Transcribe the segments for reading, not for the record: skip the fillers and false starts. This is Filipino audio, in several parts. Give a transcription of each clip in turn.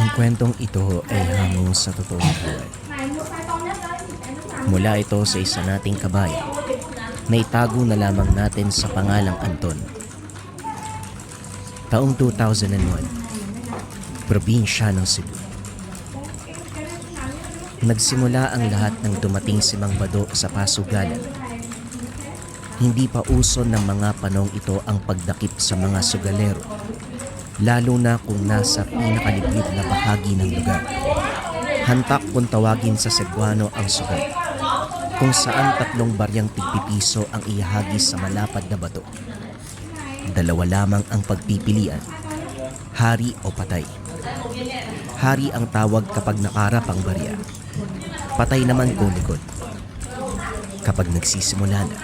Ang kwentong ito ay hango sa totoong buhay. Mula ito sa isa nating kabayan na itago na lamang natin sa pangalang Anton. Taong 2001, probinsya ng Cebu. Nagsimula ang lahat ng dumating si Mang Bado sa pasugalan. Hindi pa uso ng mga panong ito ang pagdakip sa mga sugalero, lalo na kung nasa pinakaliblib na bahagi ng lugar. Hantak kung tawagin sa Cebuano ang sugal, kung saan 3 baryang tigpipiso ang ihahagis sa malapad na bato. 2 lamang ang pagpipilian, hari o patay. Hari ang tawag kapag nakarap ang barya, patay naman kung likod. Kapag nagsisimula na,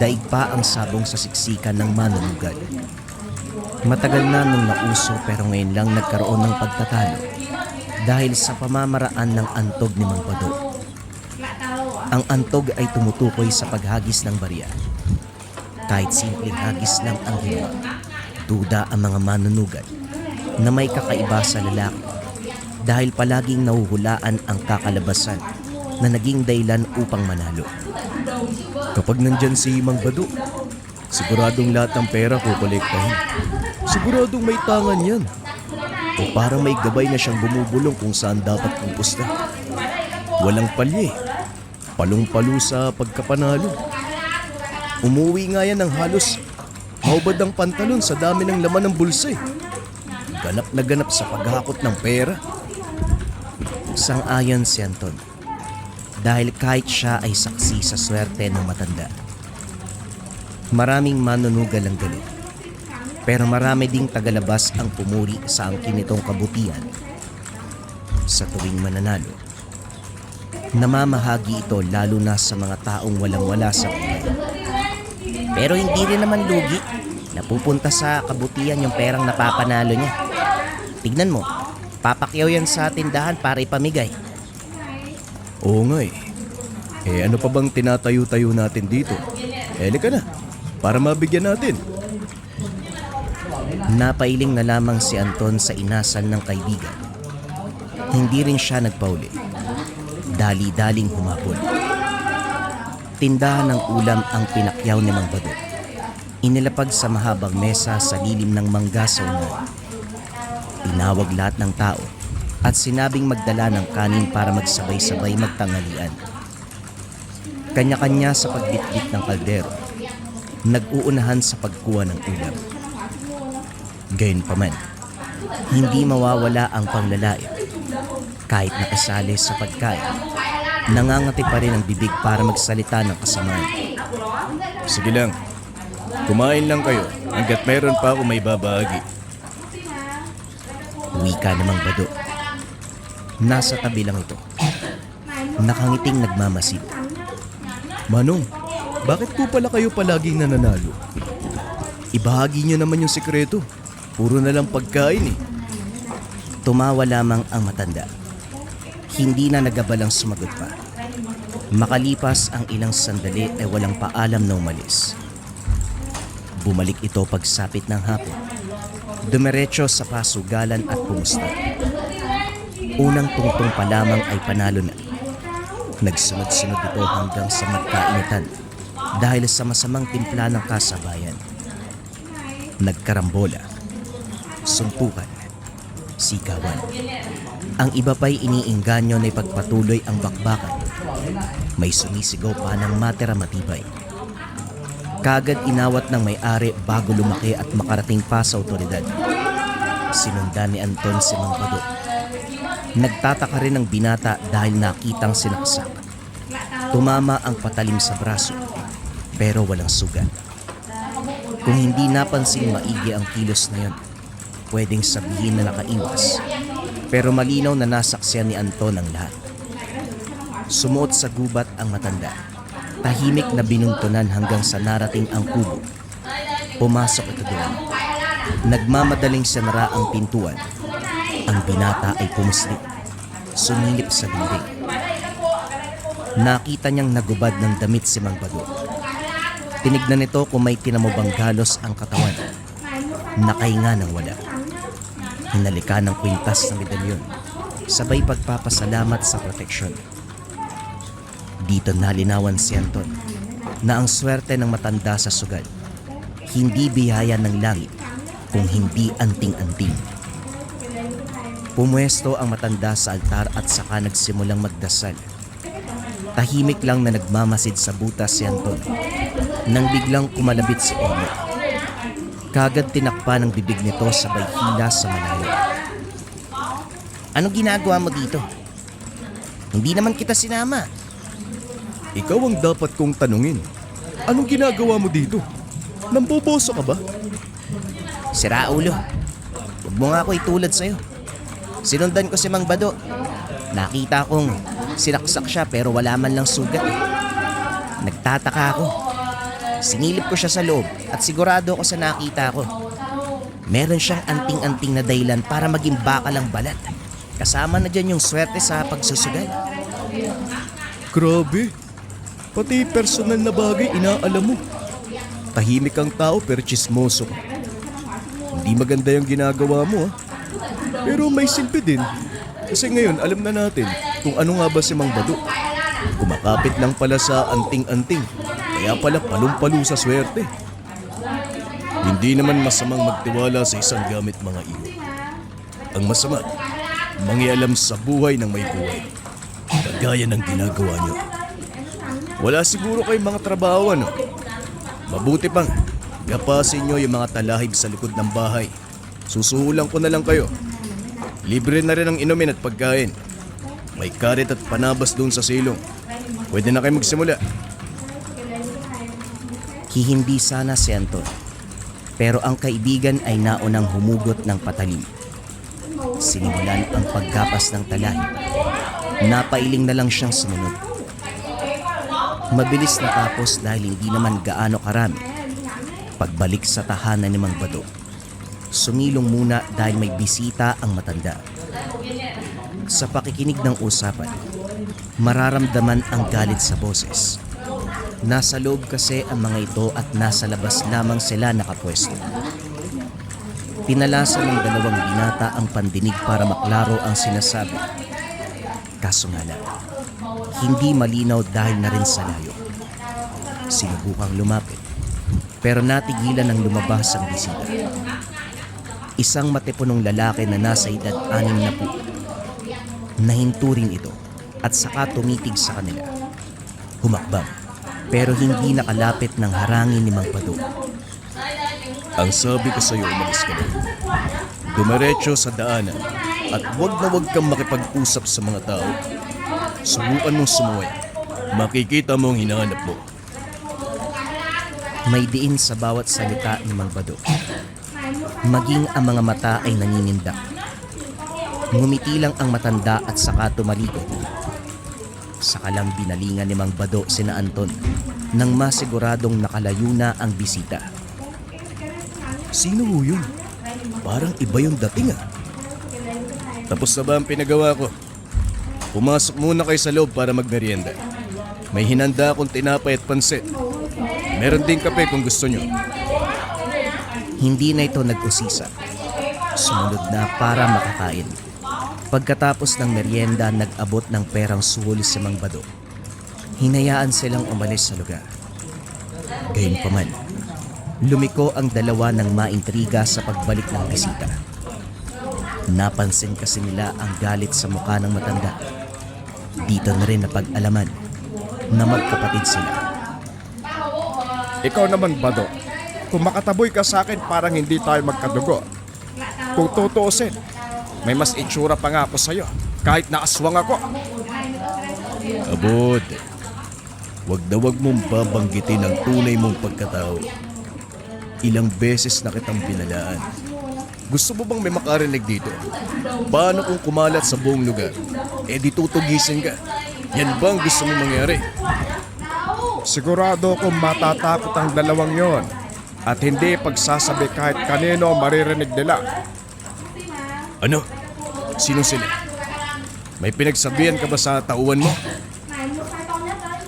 daig pa ang sabong sa siksikan ng manunugad. Matagal na nung nauso pero ngayon lang nagkaroon ng pagtatalo dahil sa pamamaraan ng antog ni Mang Bado. Ang antog ay tumutukoy sa paghagis ng barya. Kahit simpleng hagis lang ang ginawa, duda ang mga manunugad na may kakaiba sa lalaki dahil palaging nahuhulaan ang kakalabasan na naging dahilan upang manalo. Kapag nandyan si Mang Bado, siguradong lahat ng pera kukolektahin. Siguradong may tangan yan. O parang may gabay na siyang bumubulong kung saan dapat pumusta. Walang palye, palong-palo sa pagkapanalo. Umuwi nga yan ng halos maubad ang pantalon sa dami ng laman ng bulsa. Ganap na ganap sa paghakot ng pera. Sang-ayon si Anton dahil kahit siya ay saksi sa swerte ng matanda. Maraming manunugal ang galit, pero marami ding tagalabas ang pumuri sa angkin nitong kabutihan. Sa tuwing mananalo, namamahagi ito lalo na sa mga taong walang-wala sa buhay. Pero hindi rin naman lugi, napupunta sa kabutihan yung perang napapanalo niya. Tignan mo, papakyaw yan sa tindahan para ipamigay. Oo nga eh. Ano pa bang tinatayo-tayo natin dito? Halika na, para mabigyan natin. Napailing na lamang si Anton sa inasal ng kaibigan. Hindi rin siya nagpauli. Dali-daling humabol. Tindahan ng ulam ang pinakyaw ni Mang Bado. Inilapag sa mahabang mesa sa lilim ng mangga sa unan. Tinawag lahat ng tao at sinabing magdala ng kanin para magsabay-sabay magtanghalian. Kanya-kanya sa pagbitbit ng kaldero, nag-uunahan sa pagkuha ng ulam. Gayunpaman, hindi mawawala ang panglalain. Kahit nakasali sa pagkain, nangangati pa rin ang bibig para magsalita ng kasamaan. Sige lang, kumain lang kayo hanggat meron pa ako may babahagi. Wika namang Bado. Nasa tabi lang ito. Nakangiting nagmamasid. Manong, bakit po pala kayo palaging nananalo? Ibahagi niyo naman yung sikreto. Puro na lang pagkain eh. Tumawa lamang ang matanda. Hindi na nagabalang sumagot pa. Makalipas ang ilang sandali ay walang paalam na umalis. Bumalik ito pagsapit ng hapon. Dumiretso sa pasugalan at pumusta. Unang tungtong pa lamang ay panalo na. Nagsunod-sunod ito hanggang sa magkainitan dahil sa masamang timpla ng kasabayan. Nagkarambola, suntukan, sigawan. Ang iba pa'y iniinganyo na ipagpatuloy ang bakbakan. May sumisigaw pa ng matira matibay. Kagad inawat ng may-ari bago lumaki at makarating pa sa otoridad. Sinundan ni Anton si Mang Bado. Nagtataka rin ang binata dahil nakitang sinaksak. Tumama ang patalim sa braso, pero walang sugat. Kung hindi napansin maigi ang kilos na yun, pwedeng sabihin na nakaiwas. Pero malinaw na nasaksiyan ni Anton ang lahat. Sumuot sa gubat ang matanda. Tahimik na binuntunan hanggang sa narating ang kubo. Pumasok ito doon. Nagmamadaling sinara ang pintuan. Ang binata ay pumuslit. Sumilip sa dingding. Nakita niyang nagubad ng damit si Mang Bado. Tinignan nito kung may tinamubang galos ang katawan. Nakahinga ng wala. Hinalikan ng kwintas ng medalyon, sabay pagpapasalamat sa proteksyon. Dito nalinawan si Anton na ang swerte ng matanda sa sugal, hindi biyaya ng langit kung hindi anting-anting. Pumuesto ang matanda sa altar at saka nagsimulang magdasal. Tahimik lang na nagmamasid sa butas si Anton nang biglang kumalabit si Omer. Kagad tinakpa ng bibig nito sabay hila sa malayo. Anong ginagawa mo dito? Hindi naman kita sinama. Ikaw ang dapat kong tanungin. Anong ginagawa mo dito? Namboboso ka ba? Sira ulo. Huwag mo nga ako itulad sa'yo. Sinundan ko si Mang Bado. Nakita kong sinaksak siya pero wala man lang sugat. Nagtataka ako. Sinilip ko siya sa loob at sigurado ako sa nakita ko. Meron siyang anting-anting na dahilan para maging bakal ang balat. Kasama na dyan yung swerte sa pagsusugal. Grabe. Pati personal na bagay inaalam mo. Tahimik ang tao pero chismoso ka. Hindi maganda yung ginagawa mo Pero may silbi din. Kasi ngayon alam na natin kung ano nga ba si Mang Bado. Kumakapit lang pala sa anting-anting. Kaya pala palong-palo sa swerte. Hindi naman masamang magtiwala sa isang gamit mga iyo. Ang masama, mangialam sa buhay ng may buhay. Kagaya ng ginagawa nyo. Wala siguro kayong mga trabaho Mabuti pang gapasin nyo yung mga talahib sa likod ng bahay. Susuhulan ko na lang kayo. Libre na rin ang inumin at pagkain. May karit at panabas doon sa silong. Pwede na kayo magsimula. Hihindi sana si Anton, pero ang kaibigan ay naunang humugot ng patalim. Sinimulan ang paggapas ng talahib. Napailing na lang siyang sumunod. Mabilis natapos dahil hindi naman gaano karami. Pagbalik sa tahanan ni Mang Bado, sumilong muna dahil may bisita ang matanda. Sa pakikinig ng usapan, mararamdaman ang galit sa boses. Nasa loob kasi ang mga ito at nasa labas lamang sila nakapwesto. Pinalasan ng dalawang binata ang pandinig para maklaro ang sinasabi. Kaso nga lang, hindi malinaw dahil na rin sa layo. Sinubukang lumapit, pero natigilan ng lumabas ang bisita. Isang matipunong lalaki na nasa edad 60. Nahinto rin ito at saka tumitig sa kanila. Humakbang, pero hindi nakalapit ng harangin ni Mang Bado. Ang sabi ko sa'yo, umalis ka na. Dumiretso sa daanan at huwag na huwag kang makipag-usap sa mga tao. Subukan mong sumuway. Makikita mo ang hinahanap mo. May diin sa bawat salita ni Mang Bado. Maging ang mga mata ay nangingindak. Ngumiti lang ang matanda at saka tumalikod. Saka lang binalingan ni Mang Bado sina Anton nang masiguradong nakalayo na ang bisita. Sino ho yun? Parang iba yung dating Tapos na ba ang pinagawa ko? Pumasok muna kayo sa loob para magmerienda. May hinanda akong tinapay at pansit. Meron din kape kung gusto nyo. Hindi na ito nag-usisa. Sumunod na para makakain. Pagkatapos ng merienda, nag-abot ng perang suhol si Mang Bado. Hinayaan silang umalis sa lugar. Gayunpaman, lumiko ang dalawa ng maintriga sa pagbalik ng bisita. Napansin kasi nila ang galit sa mukha ng matanda. Dito na rin napag-alaman na magkapatid sila. Ikaw naman, Bado. Kung makataboy ka sa akin, parang hindi tayo magkadugo. Kung tutuusin, may mas itsura pa nga ako sa'yo, kahit naaswang ako. Abod, wag na wag mong babanggitin ang tunay mong pagkatao. Ilang beses na kitang binalaan. Gusto mo bang may makarinig dito? Paano kung kumalat sa buong lugar? Di tutugisin ka. Yan bang gusto mong mangyari? Sigurado akong matatakot ang dalawang yon at hindi pagsasabi kahit kanino maririnig nila. Ano? Sino sila? May pinagsabihan ka ba sa tauhan mo?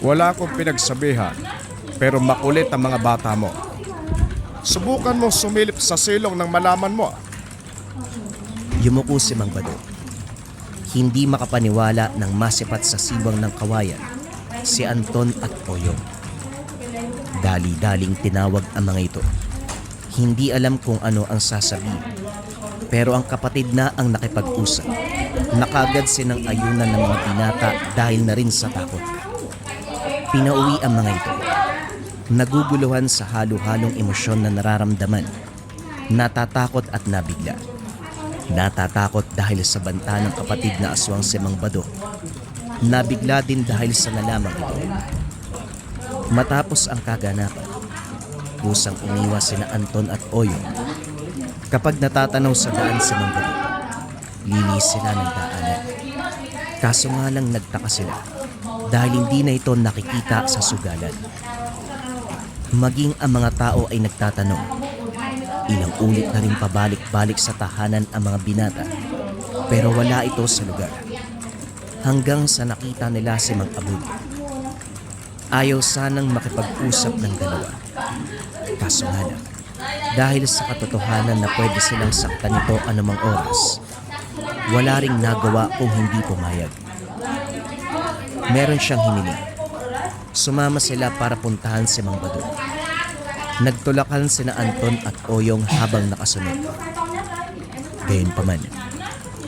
Wala akong pinagsabihan, pero makulit ang mga bata mo. Subukan mo sumilip sa silong nang malaman mo. Yumuko si Mang Bado. Hindi makapaniwala nang masipat sa siwang ng kawayan si Anton at Oyong. Dali-daling tinawag ang mga ito. Hindi alam kung ano ang sasabihin. Pero ang kapatid na ang nakipag-usap. Nakagad sinang ayunan ng mga binata dahil na rin sa takot. Pinauwi ang mga ito. Naguguluhan sa halo-halong emosyon na nararamdaman. Natatakot at nabigla. Natatakot dahil sa banta ng kapatid na aswang si Mang Bado. Nabigla din dahil sa nalamang ito. Matapos ang kaganapan, kusang umiwas sina Anton at Oyong. Kapag natatanaw sa daan si Mang Bado, linis sila ng daanan. Kaso nga lang nagtaka sila dahil hindi na ito nakikita sa sugalan. Maging ang mga tao ay nagtatanong. Ilang ulit na rin pabalik-balik sa tahanan ang mga binata, pero wala ito sa lugar. Hanggang sa nakita nila si Mang Abud. Ayaw sanang makipag-usap ng dalawa. Kaso nga lang, dahil sa katotohanan na pwede silang saktan ito anumang oras, wala ring nagawa kung hindi pumayag. Meron siyang hiniling. Sumama sila para puntahan si Mang Bado. Nagtulakan sina Anton at Oyong habang nakasunod. Gayunpaman,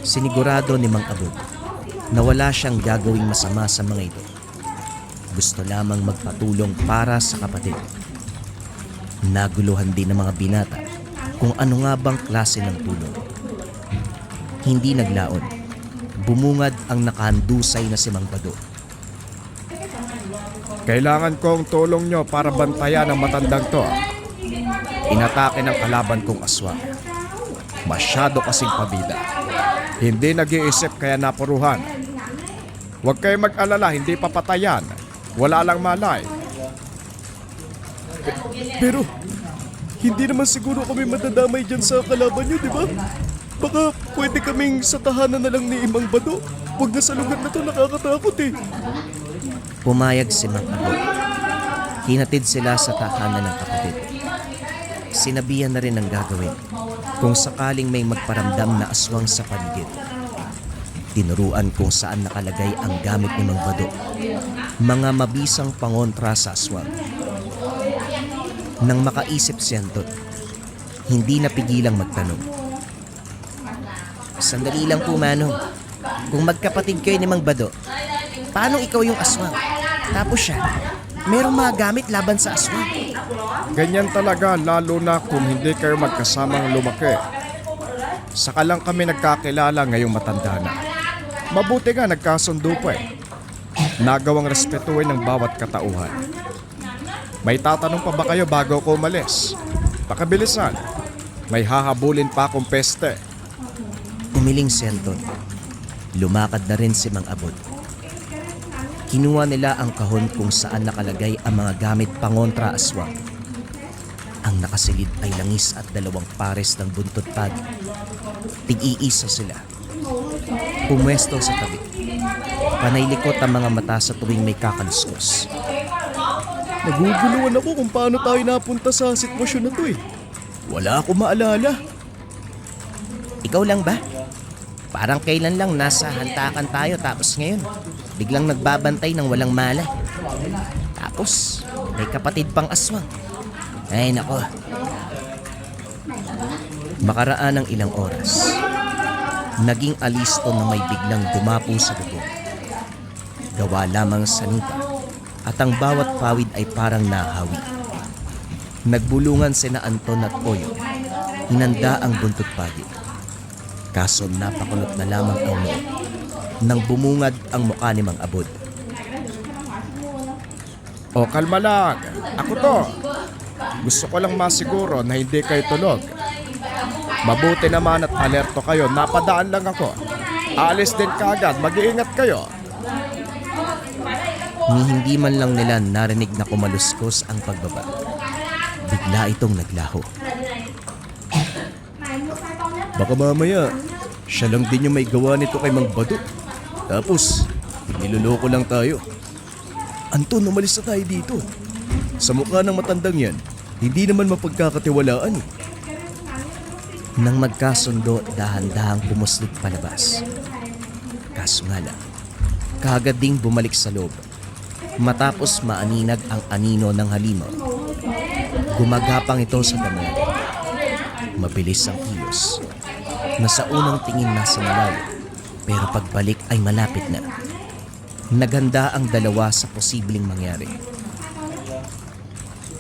sinigurado ni Mang Abud na wala siyang gagawing masama sa mga ito. Gusto lamang magpatulong para sa kapatid. Naguluhan din ng mga binata kung ano nga bang klase ng tulong. Hindi naglaon. Bumungad ang nakahandusay na si Mang Bado. Kailangan ko ang tulong nyo para bantayan ang matandang to. Inatake ng kalaban kong aswang. Masyado kasing pabida. Hindi nag-iisip kaya napuruhan. Huwag kayo mag-alala, hindi papatayan. Wala lang malay. Pero, hindi naman siguro kami madadamay dyan sa kalaban nyo, di ba? Baka pwede kaming sa tahanan na lang ni Mang Bado. Huwag na sa lugar na to, nakakatakot eh. Pumayag si Mang Abud. Hinatid sila sa tahanan ng kapatid. Sinabihan na rin ang gagawin kung sakaling may magparamdam na aswang sa paligid. Tinuruan kung saan nakalagay ang gamit ni Mang Bado. Mga mabisang pangontra sa aswang. Nang makaisip si Anton, hindi napigilang magtanong. Sandali lang po, Manong. Kung magkapatid kayo ni Mang Bado, paano ikaw yung aswang? Tapos siya, merong mga gamit laban sa aswang. Ganyan talaga lalo na kung hindi kayo magkasamang lumaki. Saka lang kami nagkakilala ngayong matanda na. Mabuti nga nagkasundo pa eh. Nagawang respetuhin ng bawat katauhan. May tatanong pa ba kayo bago ko umalis? Pakabilisan. May hahabulin pa akong peste. Umiling si Anton. Lumakad na rin si Mang Abud. Kinuha nila ang kahon kung saan nakalagay ang mga gamit pangontra aswang. Ang nakasilid ay langis at 2 pares ng buntot pagi. Tig-iisa sila. Pumwesto sa tabi. Panaylikot ang mga mata sa tuwing may kakaluskos. Naguguluhan ako kung paano tayo napunta sa sitwasyon na to eh. Wala akong maalala. Ikaw lang ba? Parang kailan lang nasa hantakan tayo tapos ngayon biglang nagbabantay ng walang malay. Tapos may kapatid pang aswang. Ay nako. Makaraan ng ilang oras, naging alisto na may biglang dumapo sa bubong. Gawa lamang sa nupa at ang bawat pawid ay parang nahawi. Nagbulungan sina Anton at Oyo. Hinanda ang buntot pagi. Kaso napakulot na lamang ang noo nang bumungad ang mukha ni Mang Abud. O kalma lang, ako to. Gusto ko lang masiguro na hindi kayo tulog. Mabuti naman at alerto kayo, napadaan lang ako. Alis din kagad, mag-iingat kayo. Ni hindi man lang nila narinig na kumaluskos ang pagbaba. Bigla itong naglaho. Baka mamaya, siya lang din yung may gawa nito kay Mang Bado. Tapos, niloloko lang tayo. Anton, umalis na tayo dito. Sa mukha ng matandang yan, hindi naman mapagkakatiwalaan eh. Nang magkasundo, dahan-dahang pumuslit palabas. Kaso nga lang, kaagad ding bumalik sa loob. Matapos maaninag ang anino ng halimaw, gumagapang ito sa damo. Mabilis ang kilos, na sa unang tingin nasa malayo, pero pagbalik ay malapit na. Naganda ang dalawa sa posibleng mangyari.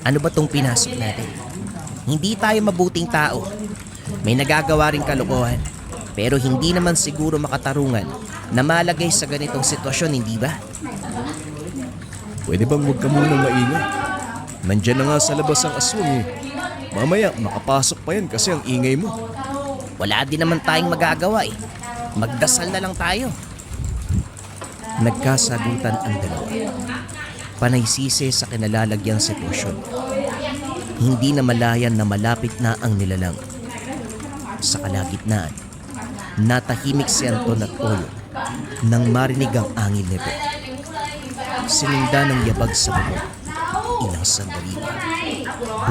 Ano ba tong pinasok natin? Hindi tayo mabuting tao. May nagagawa ring kalokohan, pero hindi naman siguro makatarungan na malagay sa ganitong sitwasyon, hindi ba? Pwede bang huwag ka munang maingay? Nandyan na nga sa labas ang aswang eh. Mamaya makapasok pa yan kasi ang ingay mo. Wala din naman tayong magagawa eh. Magdasal na lang tayo. Nagkasagutan ang dalawa. Panaysisi sa kinalalagyang sitwasyon. Hindi na malayan na malapit na ang nilalang. Sa kalagitnaan, natahimik si Anton at Oyo nang marinig ang angil nito. Sininda ng yabag sa bubong. Ilang sandali pa,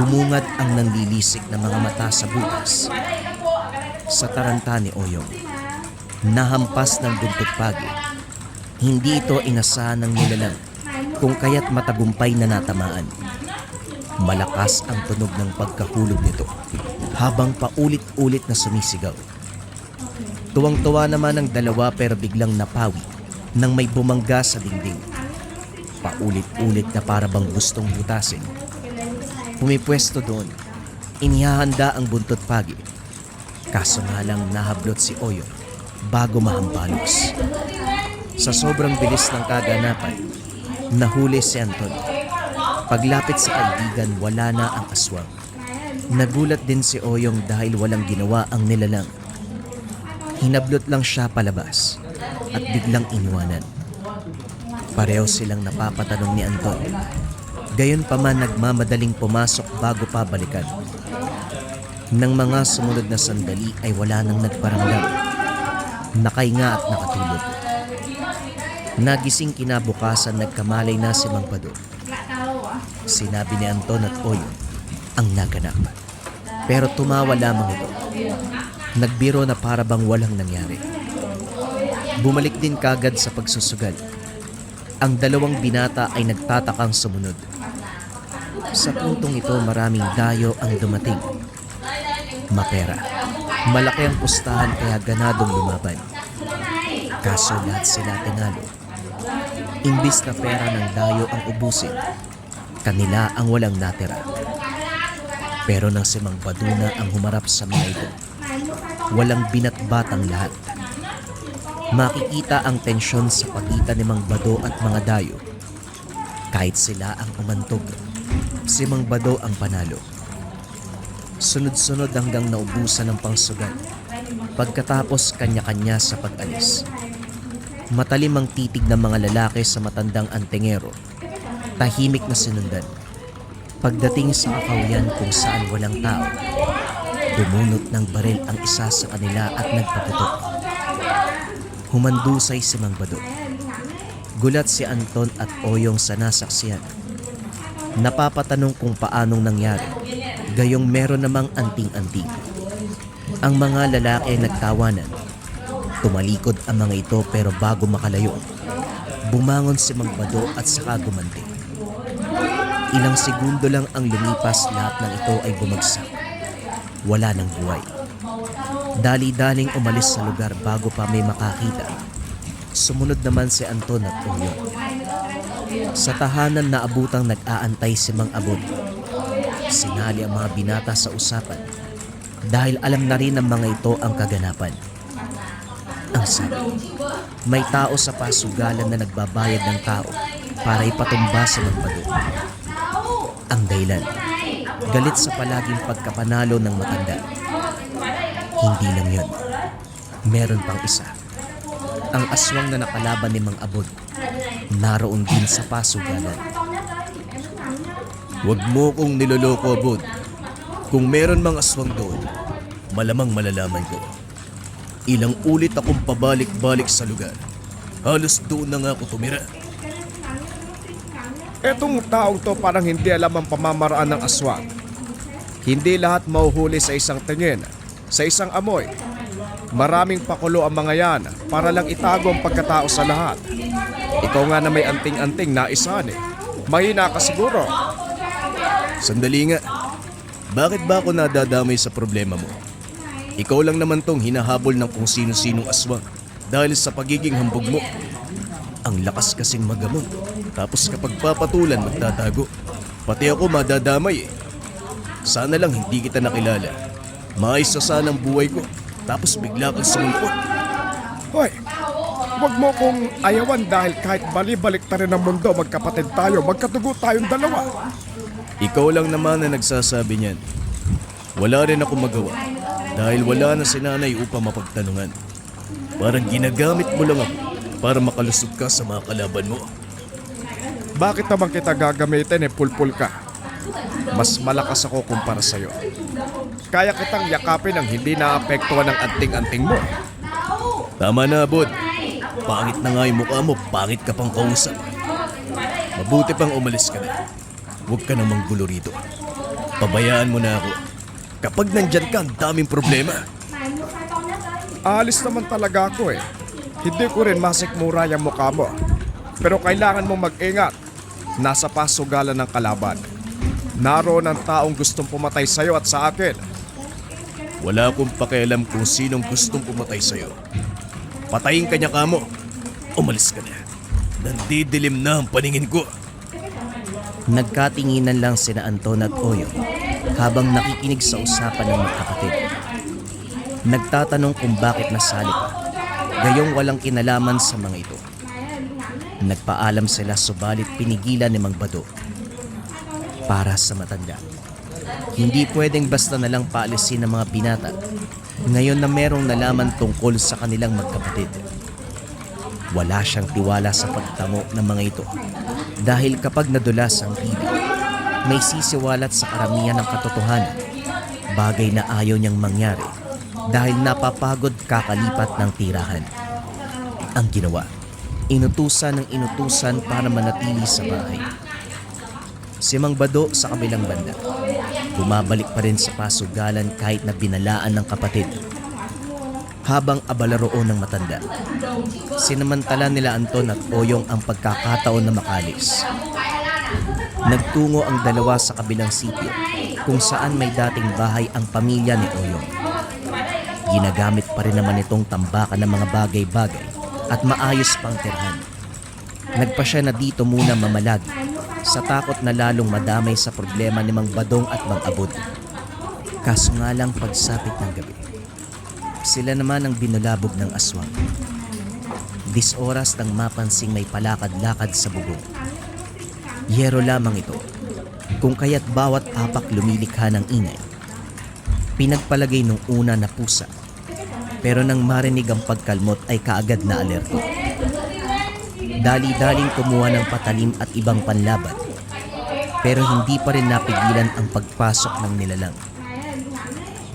bumungad ang nanlilisik na mga mata sa butas. Sa taranta ni Oyong, nahampas ng buntot pagi. Hindi ito inasahan ng nilalang, kung kaya't matagumpay na natamaan. Malakas ang tunog ng pagkahulog nito habang paulit-ulit na sumisigaw. Tuwang-tuwa naman ang dalawa pero biglang napawi nang may bumangga sa dingding. Paulit-ulit na para bang gustong butasin. Pumipwesto doon, inihahanda ang buntot pagi. Kaso nga lang nahablot si Oyo bago mahambalos. Sa sobrang bilis ng kaganapan, nahuli si Anton. Paglapit sa kaibigan, wala na ang aswang. Nagulat din si Oyong dahil walang ginawa ang nilalang. Hinablot lang siya palabas at biglang iniwanan. Pareho silang napapatanong ni Anton. Gayon pa man nagmamadaling pumasok bago pa balikan. Nang mga sumunod na sandali ay wala nang nagparamdam. Nakahinga at nakatulog. Nagising kinabukasan, nagkamalay na si Mang Bado. Sinabi ni Anton at Oyo ang naganap. Pero tumawa lamang ito. Nagbiro na para bang walang nangyari. Bumalik din kagad sa pagsusugal. Ang dalawang binata ay nagtatakang sumunod. Sa puntong ito maraming dayo ang dumating. Mapera. Malaki ang pustahan kaya ganadong lumaban. Kaso lahat sila tinalo. Imbis na pera ng dayo ang ubusin, kanila ang walang natira. Pero nang si Mang Baduna ang humarap sa mga ito, walang binatbatang lahat. Makikita ang tensyon sa pagitan ni Mang Bado at mga dayo. Kahit sila ang umantog, si Mang Bado ang panalo. Sunod-sunod hanggang naubusan ng pangsugal. Pagkatapos kanya-kanya sa pag-alis. Matalim ang titig ng mga lalaki sa matandang antingero. Tahimik na sinundan. Pagdating sa kakawian kung saan walang tao, bumunot ng baril ang isa sa kanila at nagpaputok. Humandusay si Mang Bado. Gulat si Anton at Oyong sa nasaksiyan. Napapatanong kung paanong nangyari, gayong meron namang anting-anting. Ang mga lalaki ay nagtawanan. Tumalikod ang mga ito pero bago makalayo, bumangon si Mang Bado at saka gumanti. Ilang segundo lang ang lumipas, lahat ng ito ay bumagsak. Wala nang buhay. Dali-daling umalis sa lugar bago pa may makakita. Sumunod naman si Anton at Oyo. Sa tahanan na abutang nag-aantay si Mang Abod. Sinali ang mga binata sa usapan dahil alam na rin ng mga ito ang kaganapan. Ang sabi, may tao sa pasugalan na nagbabayad ng tao para ipatumba sa Mang Bado. Ang dahilan, galit sa palaging pagkapanalo ng matanda. Hindi lang yun. Meron pang isa. Ang aswang na nakalaban ni Mang Abod, naroon din sa pasugalan. Huwag mo kong niloloko, Abod. Kung meron mang aswang doon, malamang malalaman ko. Ilang ulit akong pabalik-balik sa lugar. Halos doon na nga ako tumira. Etong taong to parang hindi alam ang pamamaraan ng aswang. Hindi lahat mahuhuli sa isang tingin sa isang amoy. Maraming pakulo ang mga yan para lang itago ang pagkatao sa lahat. Ikaw nga na may anting-anting na isan eh. Mahina ka siguro. Sandali nga. Bakit ba ako nadadamay sa problema mo? Ikaw lang naman tong hinahabol ng kung sino-sinong aswang dahil sa pagiging hambog mo. Ang lakas kasing magamot. Tapos kapag papatulan, magtatago. Pati ako madadamay eh. Sana lang hindi kita nakilala. Maayos na sana ang buhay ko. Tapos bigla kang sumulpot. Hoy, huwag mo kong ayawan dahil kahit bali-balik ta rin ang mundo, magkapatid tayo, magkatugo tayong dalawa. Ikaw lang naman na nagsasabi niyan. Wala rin ako magawa dahil wala na si nanay upang mapagtanungan. Parang ginagamit mo lang ako para makalusot ka sa mga kalaban mo. Bakit naman kita gagamitin pulpul ka? Mas malakas ako kumpara sa'yo. Kaya kitang yakapin ang hindi naapektuhan ng anting-anting mo. Tama na, Bod. Pangit na nga yung mukha mo, pangit ka pang kausap. Mabuti pang umalis ka na. Huwag ka namang gulo rito. Pabayaan mo na ako. Kapag nandyan ka, ang daming problema. Aalis naman talaga ako eh. Hindi ko rin masikmura yung mukha mo. Pero kailangan mong mag-ingat. Nasa pasugalan ng kalaban. Naroon ang taong gustong pumatay sa'yo at sa akin. Wala akong pakialam kung sinong gustong pumatay sa'yo. Patayin ka niya kamo. Umalis ka na. Nandidilim na ang paningin ko. Nagkatinginan lang sina Anton at Oyo habang nakikinig sa usapan ng magkapatid. Nagtatanong kung bakit nasali pa, gayong walang kinalaman sa mga ito. Nagpaalam sila subalit pinigilan ni Mang Bado. Para sa matanda, hindi pwedeng basta na lang paalisin ng mga binata ngayon na merong nalaman tungkol sa kanilang magkapatid. Wala siyang tiwala sa pagtamo ng mga ito dahil kapag nadulas ang bibig, may sisiwalat sa karamihan ng katotohanan, bagay na ayaw niyang mangyari dahil napapagod kakalipat ng tirahan. Ang ginawa, inutusan ng inutusan para manatili sa bahay. Si Mang Bado sa kabilang banda, bumabalik pa rin sa pasugalan kahit na binalaan ng kapatid. Habang abala roon ng matanda, sinamantala nila Anton at Oyong ang pagkakataon na makalis. Nagtungo ang dalawa sa kabilang sitio kung saan may dating bahay ang pamilya ni Oyong. Ginagamit pa rin naman itong tambakan ng mga bagay-bagay at maayos pang tirhan. Nagpa siya na dito muna mamalagi sa takot na lalong madamay sa problema ni Mang Badong at Mang Abod. Kaso nga lang pagsapit ng gabi, sila naman ang binulabog ng aswang. 10 oras nang mapansing may palakad-lakad sa bubong. Yero lamang ito, kung kaya't bawat apak lumilikha ng ingay. Pinagpalagay nung una na pusa, pero nang marinig ang pagkalmot ay kaagad na alerto. Dali-daling kumuha ng patalim at ibang panlaban, pero hindi pa rin napigilan ang pagpasok ng nilalang.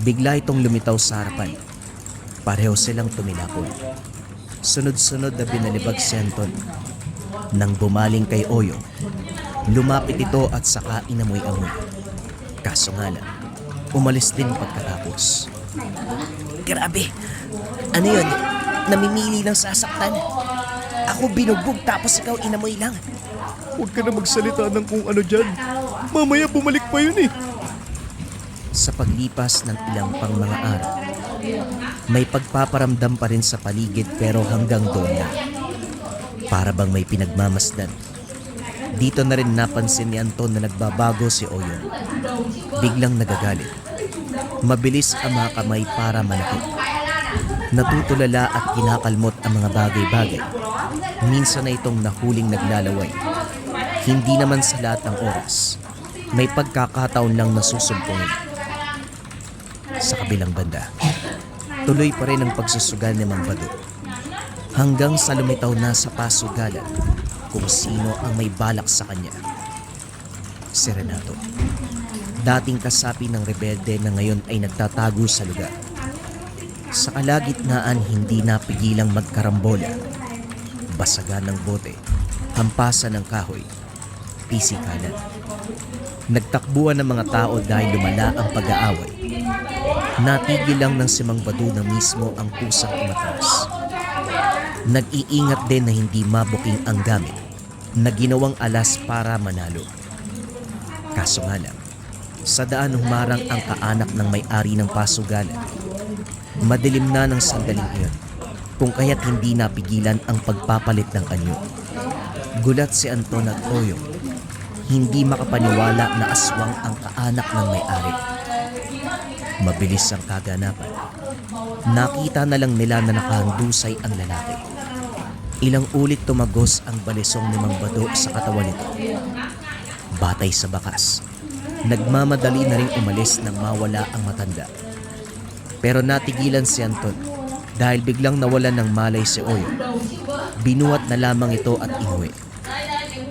Bigla itong lumitaw sa harapan. Pareho silang tumilapon. Sunod-sunod na binalibag si Anton. Nang bumaling kay Oyo, lumapit ito at saka inamoy-amoy. Kaso nga lang, umalis din pagkatapos. Grabe! Ano yun? Namimili ng sasaktan? Ako binugbog tapos ikaw inamoy lang. Huwag ka na magsalita ng kung ano dyan. Mamaya bumalik pa yun eh. Sa paglipas ng ilang pang mga araw, may pagpaparamdam pa rin sa paligid pero hanggang doon na. Para bang may pinagmamasdan. Dito na rin napansin ni Anton na nagbabago si Oyong. Biglang nagagalit. Mabilis ang mga kamay para manakit. Natutulala at kinakalmot ang mga bagay-bagay. Minsan na itong nahuling naglalaway. Hindi naman sa lahat ng oras. May pagkakataon lang nasusumpungin. Sa kabilang banda, tuloy pa rin ang pagsusugal ni Mang Bado. Hanggang sa lumitaw na sa pasugalan kung sino ang may balak sa kanya. Si Renato, dating kasapi ng rebelde na ngayon ay nagtatago sa lugar. Sa kalagitnaan hindi napigilang magkarambola. Basagan ng bote, hampasan ng kahoy, pisikalan. Nagtakbuhan ng mga tao dahil lumala ang pag-aaway. Natigil lang ng si Mang Badu na mismo ang pusang umatras. Nag-iingat din na hindi mabuking ang gamit na ginawang alas para manalo. Kaso nga lang, sa daan humarang ang kaanak ng may-ari ng pasugalan. Madilim na ng sandaling iyon, kung kaya't hindi napigilan ang pagpapalit ng anyo. Gulat si Anton at Oyong, hindi makapaniwala na aswang ang kaanak ng may-ari. Mabilis ang kaganapan. Nakita na lang nila na nakahandusay ang lalaki. Ilang ulit tumagos ang balisong ni Mang Bado sa katawan nito. Batay sa bakas, nagmamadali na rin umalis nang mawala ang matanda. Pero natigilan si Anton dahil biglang nawalan ng malay si Oyong. Binuhat na lamang ito at inuwi.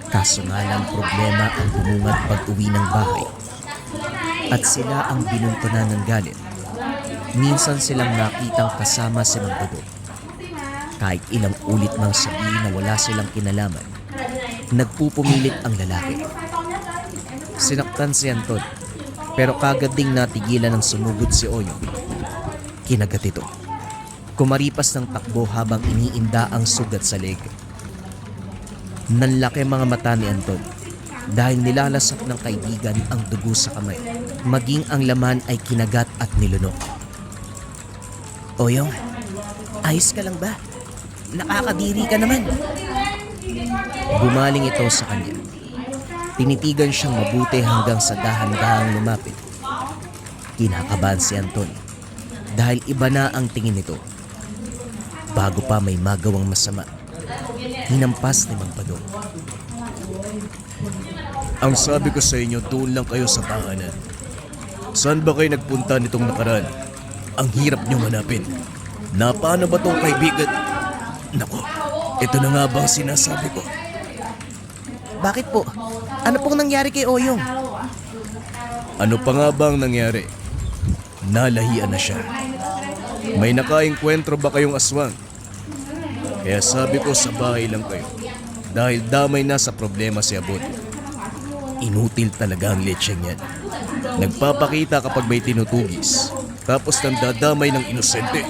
Kaso nga lang problema ang bumungad pag-uwi ng bahay. At sila ang binuntunan ng galit. Minsan silang nakitang kasama si Mang Bado. Kahit ilang ulit mang sabihin na wala silang kinalaman, nagpupumilit ang lalaki. Sinaktan si Anton, pero kagad ding natigilan ng sumugod si Oyong. Kinagat ito. Kumaripas ng takbo habang iniinda ang sugat sa leg. Nanlaki mga mata ni Anton dahil nilalasap ng kaibigan ang dugo sa kamay. Maging ang laman ay kinagat at nilunok. Oyong, ayos ka lang ba? Nakakadiri ka naman. Gumaling ito sa kanya. Tinitigan siyang mabuti hanggang sa dahan-dahang lumapit. Kinakabahan si Anton dahil iba na ang tingin nito. Bago pa may magawang masama, hinampas ni Mang Bado. Ang sabi ko sa inyo, doon lang kayo sa tahanan. Saan ba kayo nagpunta nitong nakaraan? Ang hirap niyong hanapin. Na paano ba tong kaibigan? Nako, ito na nga bang sinasabi ko? Bakit po? Ano pong nangyari kay Oyong? Ano pa nga bang nangyari? Nalahian na siya. May nakaengkwentro ba kayong aswang? Kaya sabi ko sa bahay lang kayo. Dahil damay na sa problema si Abot. Inutil talaga ang lecheng yan. Nagpapakita kapag may tinutugis. Tapos nandadamay ng inosente.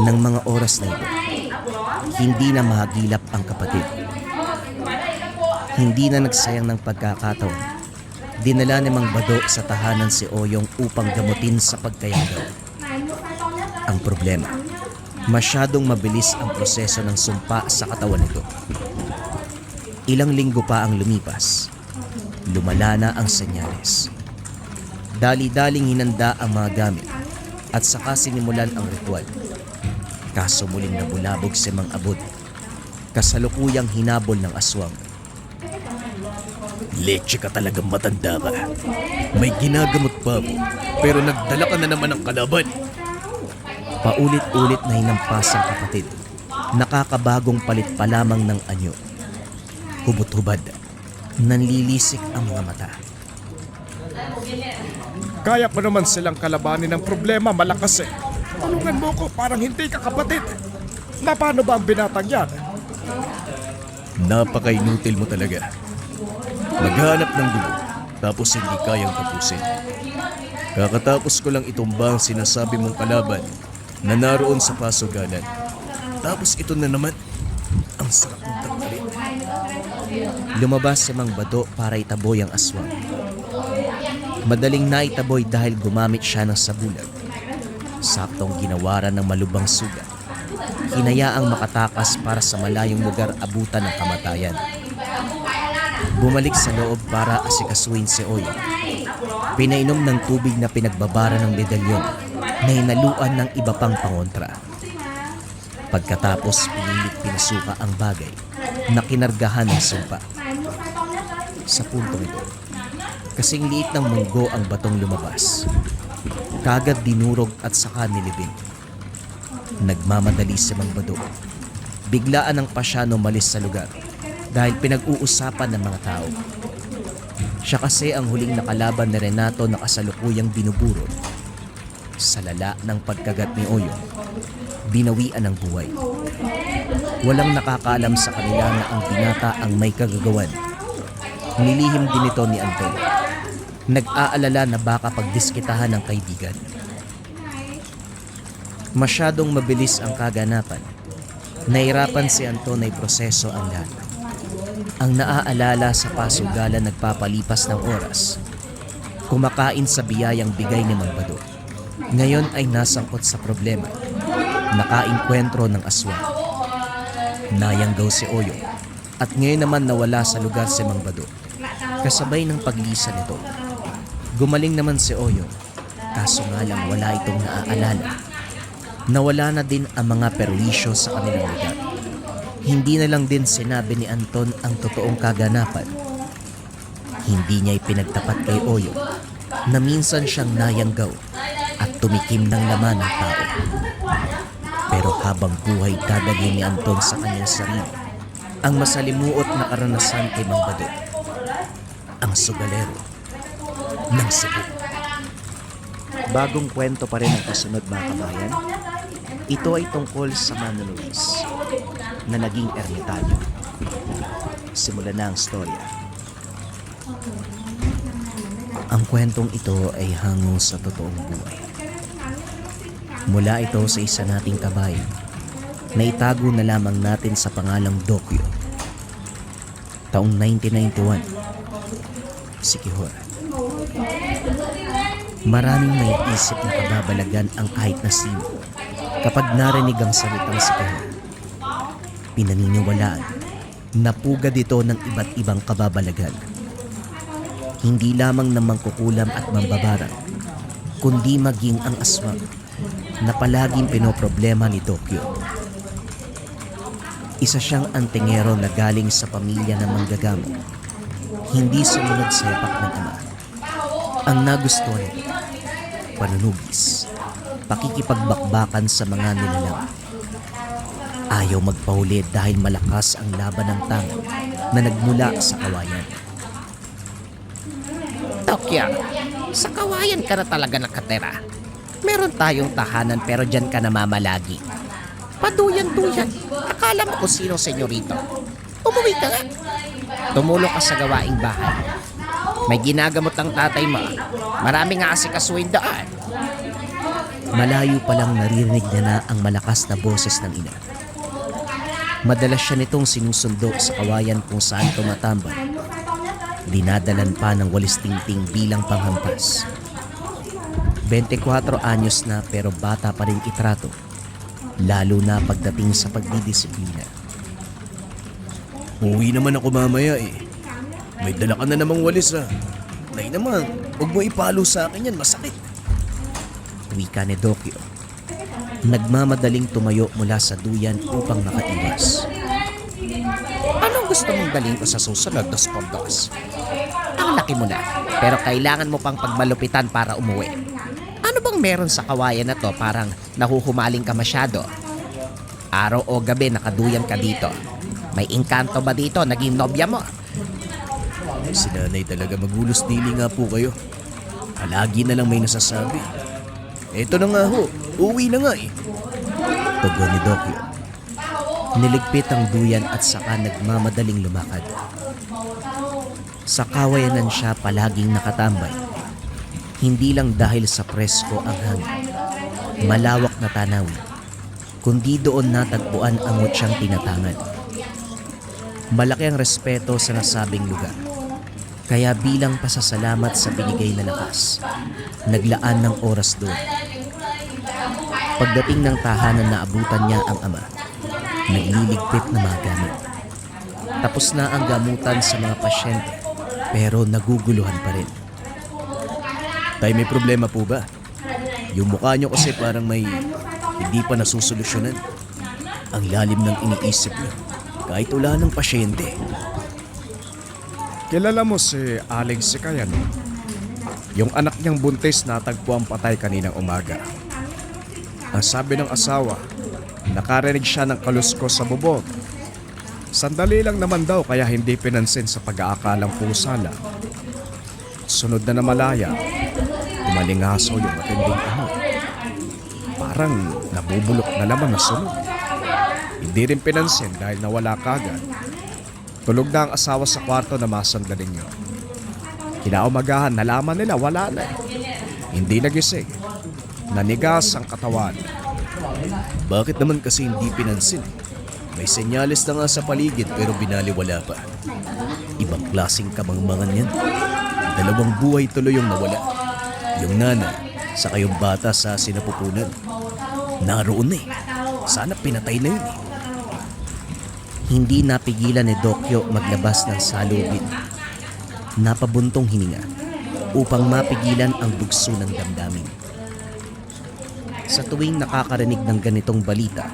Nang mga oras na ito, hindi na mahagilap ang kapatid. Hindi na nagsayang ng pagkakataon. Dinala ni Mang Bado sa tahanan si Oyong upang gamutin sa pagkayagaw. Ang problema, masyadong mabilis ang proseso ng sumpa sa katawan nito. Ilang linggo pa ang lumipas. Lumala na ang senyales. Dali-daling hinanda ang mga gamit at saka sinimulan ang ritual. Kaso muling nabulabog si Mang Abot. Kasalukuyang hinabol ng aswang. Leche ka talagang matanda ka. May ginagamot pa mo, pero nagdala ka na naman ng kalaban. Paulit-ulit na hinampas ang kapatid. Nakakabagong palit pa lamang ng anyo. Hubot-hubad. Nanlilisik ang mga mata. Kaya pa naman silang kalabanin ng problema, malakas eh. Tulungan mo ko, parang hindi ka kapatid. Na paano ba ang binatang yan? Napaka-inutil mo talaga. Maghanap ng gulo, tapos hindi kayang tapusin. Kakatapos ko lang itumba ang sinasabi mong kalaban na naroon sa pasugalan. Tapos ito na naman, ang sarap ng tagpalit. Lumabas si Mang Bado para itaboy ang aswang. Madaling naitaboy dahil gumamit siya ng sabulag. Saktong ginawaran ng malubang sugat. Hinayaang makatakas para sa malayong lugar abutan ng kamatayan. Bumalik sa loob para asikasuhin si Oyong. Pinainom ng tubig na pinagbabara ng medalyon na hinaluan ng iba pang pangontra. Pagkatapos pinilit pinasuka ang bagay na kinargahan ng sumpa. Sa puntong ito, kasing liit ng munggo ang batong lumabas. Kagad dinurog at saka nilibing. Nagmamadali si Mang Bado. Biglaan ang pasyano malis sa lugar dahil pinag-uusapan ng mga tao. Siya kasi ang huling nakalaban ni Renato na kasalukuyang binuburo. Sa lala ng pagkagat ni Oyong, binawian ng buhay. Walang nakakaalam sa kanila na ang binata ang may kagagawan. Nilihim din ito ni Anton. Nag-aalala na baka pagdiskitahan ng kaibigan. Masyadong mabilis ang kaganapan. Nahirapan si Anton ay proseso ang lahat. Ang naaalala sa pasugalan nagpapalipas ng oras. Kumakain sa biyayang bigay ni Mang Bado. Ngayon ay nasangkot sa problema. Nakainkwentro ng aswang. Nayanggaw si Oyo. At ngayon naman nawala sa lugar si Mang Bado. Kasabay ng paglisan nito. Gumaling naman si Oyo. Kaso nga lang wala itong naaalala. Nawala na din ang mga perwisyo sa kanilang lugar. Hindi na lang din sinabi ni Anton ang totoong kaganapan. Hindi niya ipinagtapat kay Oyo na minsan siyang nayanggaw at tumikim ng laman ng tao. Pero habang buhay dadalhin ni Anton sa kanyang sarili ang masalimuot na karanasan kay Mang Bado, ang sugalero ng Cebu. Bagong kwento pa rin ang kasunod mga kabayan. Ito ay tungkol sa Manong Luis na naging ermitanyo. Simulan na ang storya. Ang kwentong ito ay hango sa totoong buhay. Mula ito sa isa nating kabayan na itago na lamang natin sa pangalang Dokyo. Taong 1991, si Kihor. Maraming may isip na kababalagan ang kahit na sino kapag narinig ang salitang si Kihor. Pinaniniwalaan na pugad ito ng iba't ibang kababalagan. Hindi lamang ng mangkukulam at mambabarang, kundi maging ang aswang na palaging pinoproblema ni Dokyo. Isa siyang antingero na galing sa pamilya ng manggagamo. Hindi sumunod sa yapak ng ama. Ang nagustuhan nito, panunugis, pakikipagbakbakan sa mga nilalang. Ayaw magpahuli dahil malakas ang laban ng tango na nagmula sa kawayan. Dokyo, sa kawayan ka na talaga nakatira. Meron tayong tahanan pero dyan ka namamalagi. Paduyan-duyan. Akala mo kung sino senyorito. Umuwi ka nga. Tumulong ka sa gawaing bahay. May ginagamot ang tatay mo. Marami nga asikasuhin daan. Malayo palang naririnig niya na ang malakas na boses ng ina. Madalas siya nitong sinusundo sa kawayan kung saan tumatambay. Dinadalan pa ng walis tingting bilang panghampas. 24 anyos na pero bata pa rin itrato. Lalo na pagdating sa pagdidisiplina. Uwi naman ako mamaya eh. May dala ka na namang walis ah. Nay naman, huwag mo ipalo sa akin yan, masakit. Wika ni Dokyo. Nagmamadaling tumayo mula sa duyan upang makaiwas. Anong gusto mong dalhin ko sa susunod, Dos Pondos? Ang laki mo na, pero kailangan mo pang pagmalupitan para umuwi. Ano bang meron sa kawayan na to parang nahuhumaling ka masyado? Araw o gabi nakaduyan ka dito. May engkanto ba dito? Naging nobya mo? Si nanay talaga magulos dili nga po kayo. Palagi na lang may nasasabi. Eto na nga ho, uwi na nga eh. Tugon ni Dokyo. Niligpit ang duyan at saka nagmamadaling lumakad. Sa kawayanan siya palaging nakatambay. Hindi lang dahil sa presko ang hangin, malawak na tanawin, kundi doon natagpuan ang mutyang tinatangan. Malaki ang respeto sa nasabing lugar. Kaya bilang pasasalamat sa binigay na lakas, naglaan ng oras doon. Pagdating ng tahanan na abutan niya ang ama, nagliligpit na mga gamit. Tapos na ang gamutan sa mga pasyente, pero naguguluhan pa rin. Tay, may problema po ba? Yung mukha nyo kasi parang may hindi pa nasusolusyonan. Ang lalim ng iniisip nyo, kahit wala ng pasyente. Kilala mo si Aling Sikayan? Yung anak niyang buntis natagpuan patay kaninang umaga. Ang sabi ng asawa, nakarinig siya ng kaluskos sa bubog. Sandali lang naman daw kaya hindi pinansin sa pag-aakalang pusa lang. Sunod na namalaya, umalingaso yung matinding ahon. Parang nabubulok na naman na sunod. Hindi rin pinansin dahil nawala kagad. Tulog na ang asawa sa kwarto na masandaling yun. Kinaumagahan, nalaman nila wala na eh. Hindi nagising. Nanigas ang katawan. Bakit naman kasi hindi pinansin? May senyales na nga sa paligid pero binaliwala pa. Ibang klaseng kabangmangan yan. 2 buhay tuloy yung nawala. Yung nanay, saka yung bata sa sinapupunan. Naroon na eh. Sana pinatay na yun eh. Hindi napigilan ni Dokyo maglabas ng salubin. Napabuntong hininga upang mapigilan ang bugso ng damdamin. Sa tuwing nakakarinig ng ganitong balita,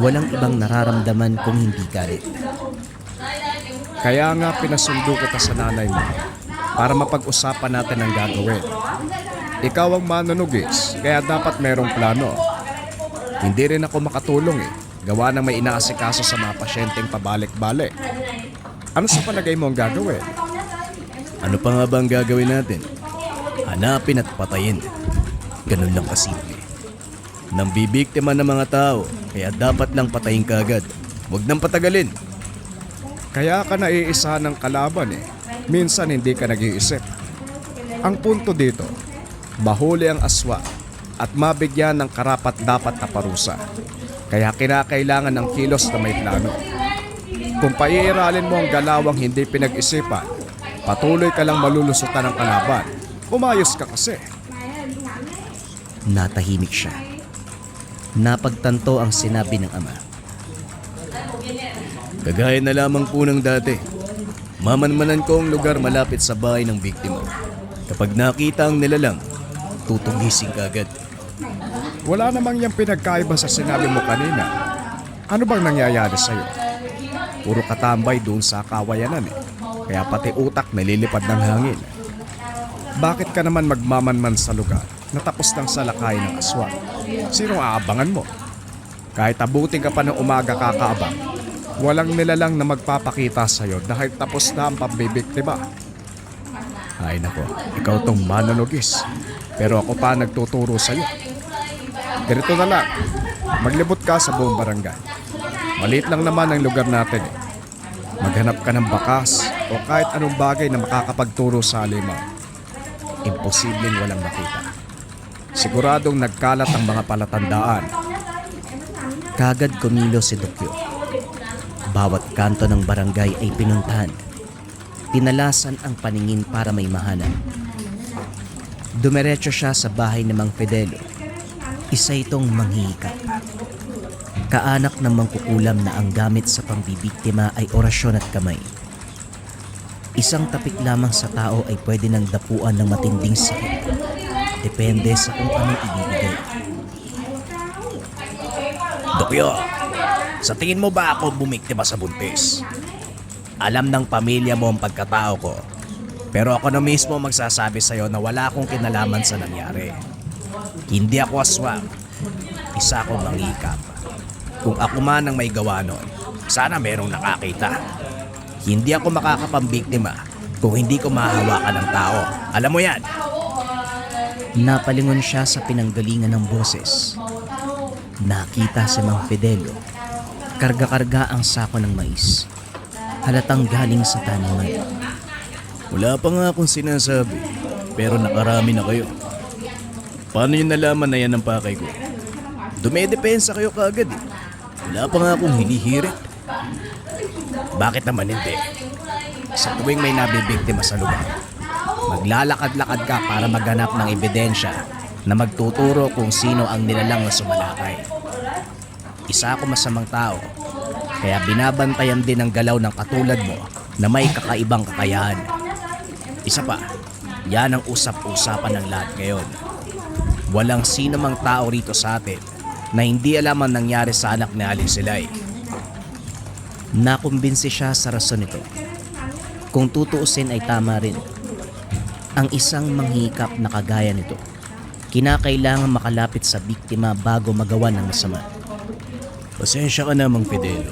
walang ibang nararamdaman kung hindi galit. Kaya nga pinasundo kita sa nanay mo para mapag-usapan natin ang gagawin. Ikaw ang manunugis, kaya dapat merong plano. Hindi rin ako makatulong eh. Gawa ng may inaasikaso sa mga pasyenteng pabalik-balik. Ano sa palagay mo ang gagawin? Ano pa nga ba ang gagawin natin? Hanapin at patayin. Ganun lang kasimple. Nang bibiktima ng mga tao, kaya dapat lang patayin kaagad. Huwag nang patagalin. Kaya ka naiisa ng kalaban eh. Minsan hindi ka nag-iisip. Ang punto dito, mahuli ang aswa at mabigyan ng karapat-dapat na parusa. Kaya kinakailangan ng kilos na may plano. Kung paiiralin mo ang galawang hindi pinag-isipan, patuloy ka lang malulusutan ng kalaban. Umayos ka kasi. Natahimik siya. Napagtanto ang sinabi ng ama. Kagaya na lamang po ng dati. Mamanmanan ko ang lugar malapit sa bahay ng biktima. Kapag nakita ang nilalang, tutugisin kaagad. Wala namang yung pinagkaiba sa sinabi mo kanina. Ano bang nangyayari sa'yo? Puro katambay doon sa kawayanan eh. Kaya pati utak nalilipad ng hangin. Bakit ka naman magmamanman sa lugar na tapos ng salakay ng aswang? Sinong aabangan mo? Kahit abutin ka pa ng umaga kakaabang, walang nilalang na magpapakita sa'yo dahil tapos na ang pambibiktima. Ay nako, ikaw tong manunugis. Pero ako pa nagtuturo sa'yo. Ganito na lang, maglibot ka sa buong barangay. Maliit lang naman ang lugar natin eh. Maghanap ka ng bakas o kahit anong bagay na makakapagturo sa alimaw. Imposibleng walang makita. Siguradong nagkalat ang mga palatandaan. Kagad kumilo si Dokyo. Bawat kanto ng barangay ay pinuntahan. Tinalasan ang paningin para may mahanap. Dumiretso siya sa bahay ng Mang Fidelo. Isa itong manghihikap. Kaanak ng mangkukulam na ang gamit sa pambibiktima ay orasyon at kamay. Isang tapik lamang sa tao ay pwede nang dapuan ng matinding sakit. Depende sa kung anong ibibigay. Dokyo, sa tingin mo ba ako bumiktima sa buntis? Alam ng pamilya mo ang pagkatao ko. Pero ako na mismo magsasabi sa'yo na wala akong kinalaman sa nangyari. Hindi ako aswang. Isa akong mangikap. Kung ako man ang may gawa nun, sana merong nakakita. Hindi ako makakapambiktima kung hindi ko mahahawakan ng tao. Alam mo yan? Napalingon siya sa pinanggalingan ng boses. Nakita si Mang Fidelo. Karga-karga ang sako ng mais. Halatang galing sa taniman. Wala pa nga akong sinasabi, pero nakarami na kayo. Paano yun nalaman na yan ang pakay ko? Dumedepensa kayo kaagad eh. Wala pa nga akong hinihirit. Bakit naman hindi? Sa tuwing may nabibiktima sa lugar, maglalakad-lakad ka para maghanap ng ebidensya na magtuturo kung sino ang nilalang na sumalakay. Isa ako masamang tao, kaya binabantayan din ang galaw ng katulad mo na may kakaibang kakayahan. Isa pa, yan ang usap-usapan ng lahat ngayon. Walang sino mang tao rito sa atin na hindi alam ang nangyari sa anak ni Aling Silay. Nakumbinsi siya sa rason nito. Kung tutuusin ay tama rin. Ang isang manghikap na kagaya nito, kinakailangan makalapit sa biktima bago magawa ng masama. Pasensya ka na, Mang Fidelo.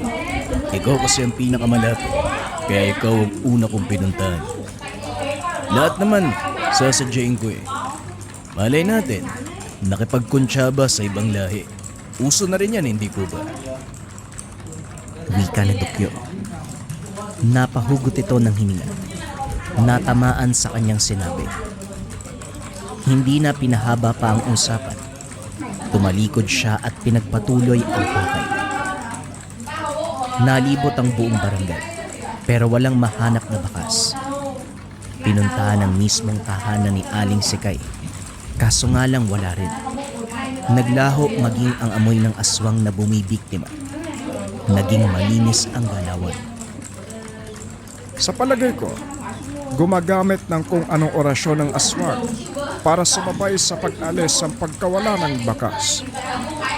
Ikaw kasi ang pinakamalapit, kaya ikaw ang una kong pinuntahan. Lahat naman, sasadyain ko eh. Malay natin, nakipagkuntsaba sa ibang lahi. Uso na rin yan, hindi ko ba? Wika na Dokyo. Napahugot ito ng hininga. Natamaan sa kanyang sinabi. Hindi na pinahaba pa ang usapan. Tumalikod siya at pinagpatuloy ang pakay. Nalibot ang buong barangay pero walang mahanap na bakas. Pinuntahan ang mismong tahanan ni Aling Sikay, kaso nga lang wala rin. Naglaho maging ang amoy ng aswang na bumibiktima. Naging malinis ang galawan. Sa palagay ko, gumagamit ng kung anong orasyon ng aswang para sumabay sa pag-alis ang pagkawala ng bakas.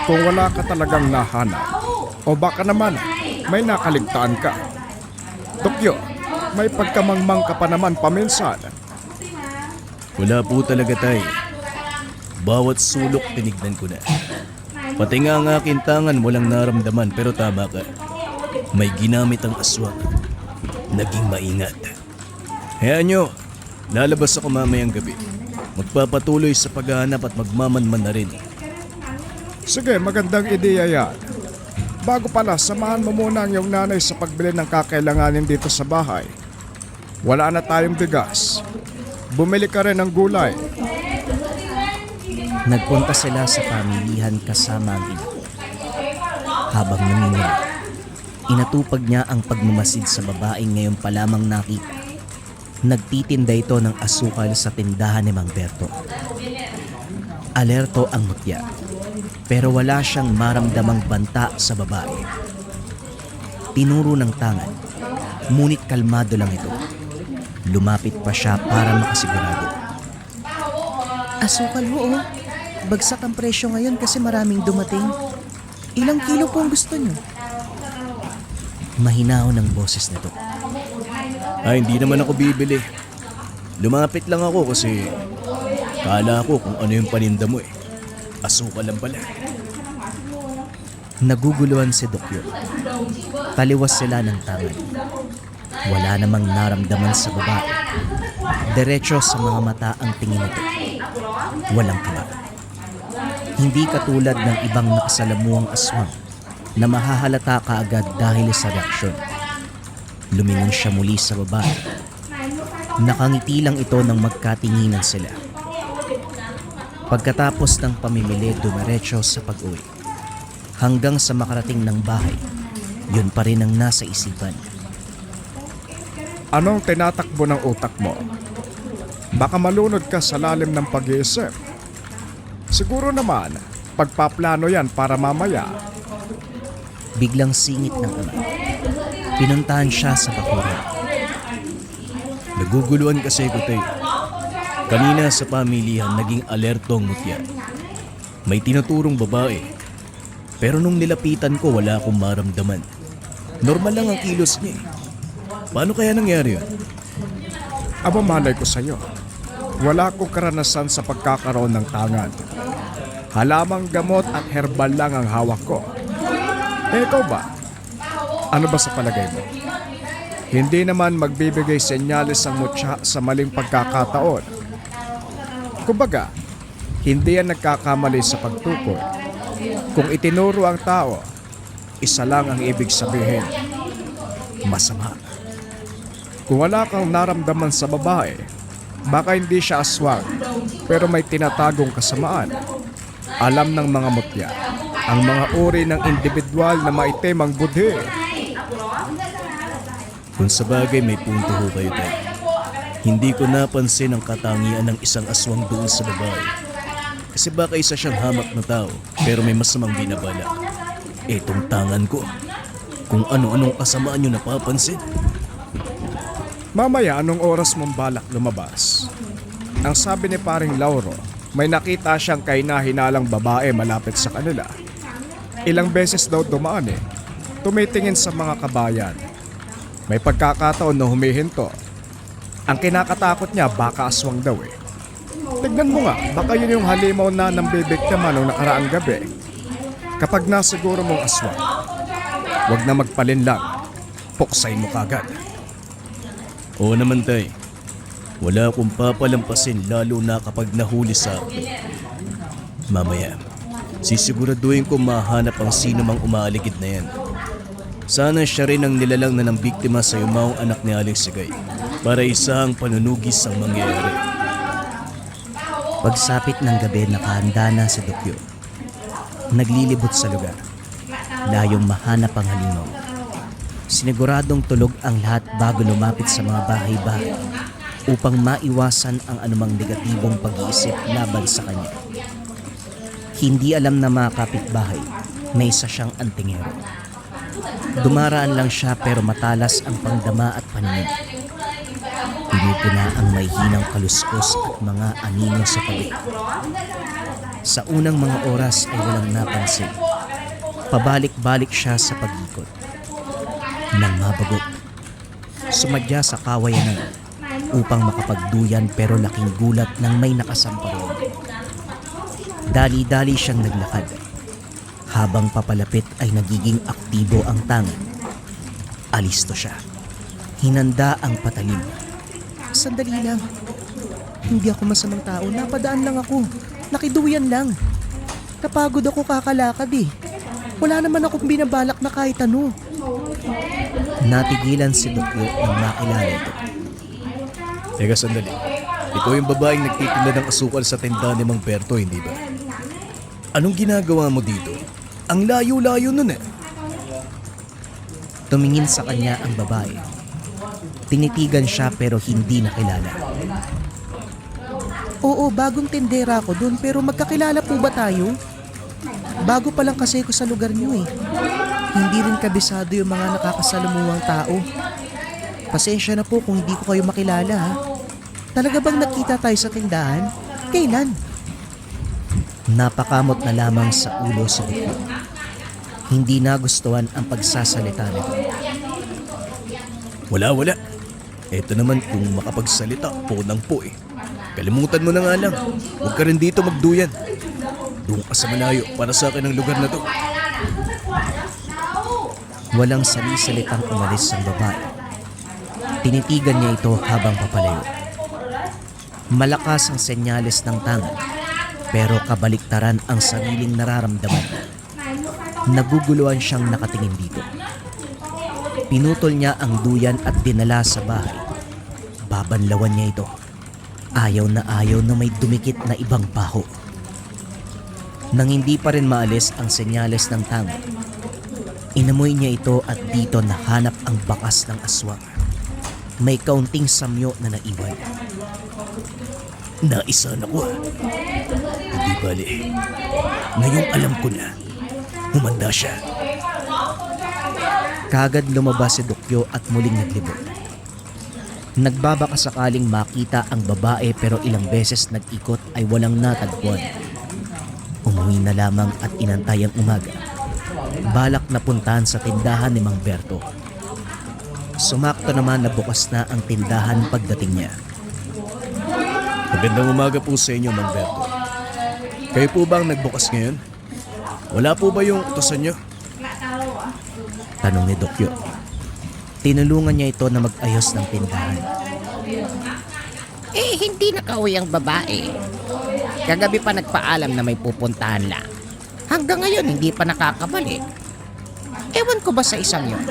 Kung wala ka talagang nahanap, o baka naman may nakaligtaan ka. Dokyo, may pagkamangmang ka pa naman paminsan. Wala po talaga tay. Bawat sulok tinignan ko na. Pati nga ang aking tangan walang naramdaman pero tama ka. May ginamit ang aswang. Naging maingat. Hayaan nyo, lalabas ako mamayang gabi. Magpapatuloy sa paghahanap at magmamanman na rin. Sige, magandang ideya yan. Bago pala, samahan mo muna ang iyong nanay sa pagbili ng kakailanganin dito sa bahay. Wala na tayong bigas. Bumili ka rin ng gulay. Nagpunta sila sa pamilihan kasama ang ina. Habang namimili, inatupag niya ang pagmamasid sa babaeng ngayon pa lamang nakita. Nagtitinda ito ng asukal sa tindahan ni Mang Berto. Alerto ang mutya, pero wala siyang maramdamang banta sa babae. Tinuro ng tangan, ngunit kalmado lang ito. Lumapit pa siya para makasigurado. Asukal ho, oh. Bagsak ang presyo ngayon kasi maraming dumating. Ilang kilo po ang gusto niyo? Mahinahon ang boses nito. Ay, hindi naman ako bibili. Lumapit lang ako kasi kala ko kung ano yung paninda mo eh. Asukal lang pala. Naguguluhan si Dokyo. Taliwas sila ng tangan. Wala namang naramdaman sa babae. Diretso sa mga mata ang tingin nito. Walang kaba. Hindi katulad ng ibang nakasalamuang aswang na mahahalata kaagad dahil sa reaksyon. Lumingon siya muli sa babae. Nakangiti lang ito nang magkatinginan sila. Pagkatapos ng pamimili, dumiretso sa pag-uwi. Hanggang sa makarating ng bahay, yun pa rin ang nasa isipan. Anong tinatakbo ng utak mo? Baka malunod ka sa lalim ng pag-iisip. Siguro naman, pagpaplano yan para mamaya. Biglang singit ng ama. Pinuntahan siya sa bakuran. Naguguluhan kasi ko tayo. Kanina sa pamilihan naging alerto ang mutya. May tinuturong babae. Pero nung nilapitan ko wala akong maramdaman. Normal lang ang kilos niya eh. Paano kaya nangyari yun? Aba, malay ko sa'yo. Wala akong karanasan sa pagkakaroon ng tangan. Halamang gamot at herbal lang ang hawak ko. Eh, ikaw ba? Ano ba sa palagay mo? Hindi naman magbibigay senyales ang mutya sa maling pagkakataon. Kumbaga, hindi yan nagkakamali sa pagtukoy. Kung itinuro ang tao, isa lang ang ibig sabihin. Masama. Kung wala kang naramdaman sa babae, baka hindi siya aswang, pero may tinatagong kasamaan. Alam ng mga mutya, ang mga uri ng individual na maitim ang budhi. Kung sa bagay may punto ho kayo tayo. Hindi ko napansin ang katangian ng isang aswang doon sa babae. Kasi baka isa siyang hamak na tao, pero may masamang binabala. Etong tangan ko, kung ano-anong kasamaan nyo napapansin. Mamaya, anong oras mong balak lumabas? Ang sabi ni paring Lauro, may nakita siyang kahinahinalang babae malapit sa kanila. Ilang beses daw dumaan eh. Tumitingin sa mga kabayan. May pagkakataon na humihinto. Ang kinakatakot niya, baka aswang daw eh. Tignan mo nga, baka yun yung halimaw na ng bibiktima noong nakaraang gabi. Kapag nasiguro mong aswang, wag na magpalin lang. Puksay mo kagad. Oo naman tay. Wala akong papalampasin lalo na kapag nahuli sa akin. Mamaya, sisiguraduhin ko mahanap ang sino mang umaaligid na yan. Sana siya rin ang nilalang na ng biktima sa yumaong anak ni Aling Sigay. para isang panunugis ang mangyayari. Pagsapit ng gabi, nakahanda na si Dokyo. Naglilibot sa lugar, layong mahanap ang halimaw. Siniguradong tulog ang lahat bago lumapit sa mga bahay-bahay upang maiwasan ang anumang negatibong pag-iisip laban sa kanya. Hindi alam na mga kapitbahay na isa siyang antingero. Dumaraan lang siya pero matalas ang pangdama at paningin. Pinupuna ang may hinang kaluskos at mga anino sa tabi. Sa unang mga oras ay walang napansin. Pabalik-balik siya sa pag-ikot. Nang mabagot, sumadya sa kawayanan upang makapagduyan pero laking gulat nang may nakasampa roon. Dali-dali siyang naglakad. Habang papalapit ay nagiging aktibo ang tangan. Alisto siya. Hinanda ang patalim. Sandali lang. Hindi ako masamang tao. Napadaan lang ako. Nakiduyan lang. Napagod ako kakalakad eh. Wala naman akong binabalak na kahit ano. Natigilan si Dokyo nang makilala ito. Teka sandali. Ikaw yung babaeng nagtitinda ng asukal sa tindahan ni Mang Berto, hindi ba? Anong ginagawa mo dito? Ang layo-layo nun eh. Tumingin sa kanya ang babae. Tinitigan siya pero hindi nakilala. Oo, bagong tindera ako doon pero magkakilala po ba tayo? Bago pa lang kasi ko sa lugar niyo eh. Hindi rin kabisado yung mga nakakasalamuhang tao. Pasensya na po kung hindi ko kayo makilala ha. Talaga bang nakita tayo sa tindahan? Kailan? Napakamot na lamang sa ulo si Dokyo. Hindi nagustuhan ang pagsasalita nito. Wala. Eto naman kung makapagsalita, po nang po eh. Kalimutan mo na nga lang. Huwag ka rin dito magduyan. Doon ka sa malayo para sa akin ang lugar na to. Walang sali-salitang umalis ang babae. Tinitigan niya ito habang papalayo. Malakas ang senyales ng tangan, pero kabaliktaran ang sariling nararamdaman. Naguguluhan siyang nakatingin dito. Pinutol niya ang duyan at dinala sa bahay. Babanlawan niya ito. Ayaw na may dumikit na ibang baho. Nang hindi pa rin maalis ang senyales ng tangan, inamoy niya ito at dito nahanap ang bakas ng aswang. May kaunting samyo na naiwan. Naisan ako ah. Hindi bali. Ngayong alam ko na. Humanda siya. Kagad lumabas si Dokyo at muling naglibot. Nagbabaka sakaling makita ang babae pero ilang beses nag-ikot ay walang natagpuan. Umuwi na lamang at inantay ang umaga. Balak na puntahan sa tindahan ni Mang Berto. Sumakto naman na bukas na ang tindahan pagdating niya. Magandang umaga po sa inyo, Mang Berto. Kayo po ba ang nagbukas ngayon? Wala po ba yung utusan nyo? Tanong ni Dokyo. Tinulungan niya ito na mag-ayos ng tindahan. Eh, hindi nakauwi ang babae. Kagabi pa nagpaalam na may pupuntahan lang. Hanggang ngayon, hindi pa nakakabalik. Ewan ko ba sa isang yun?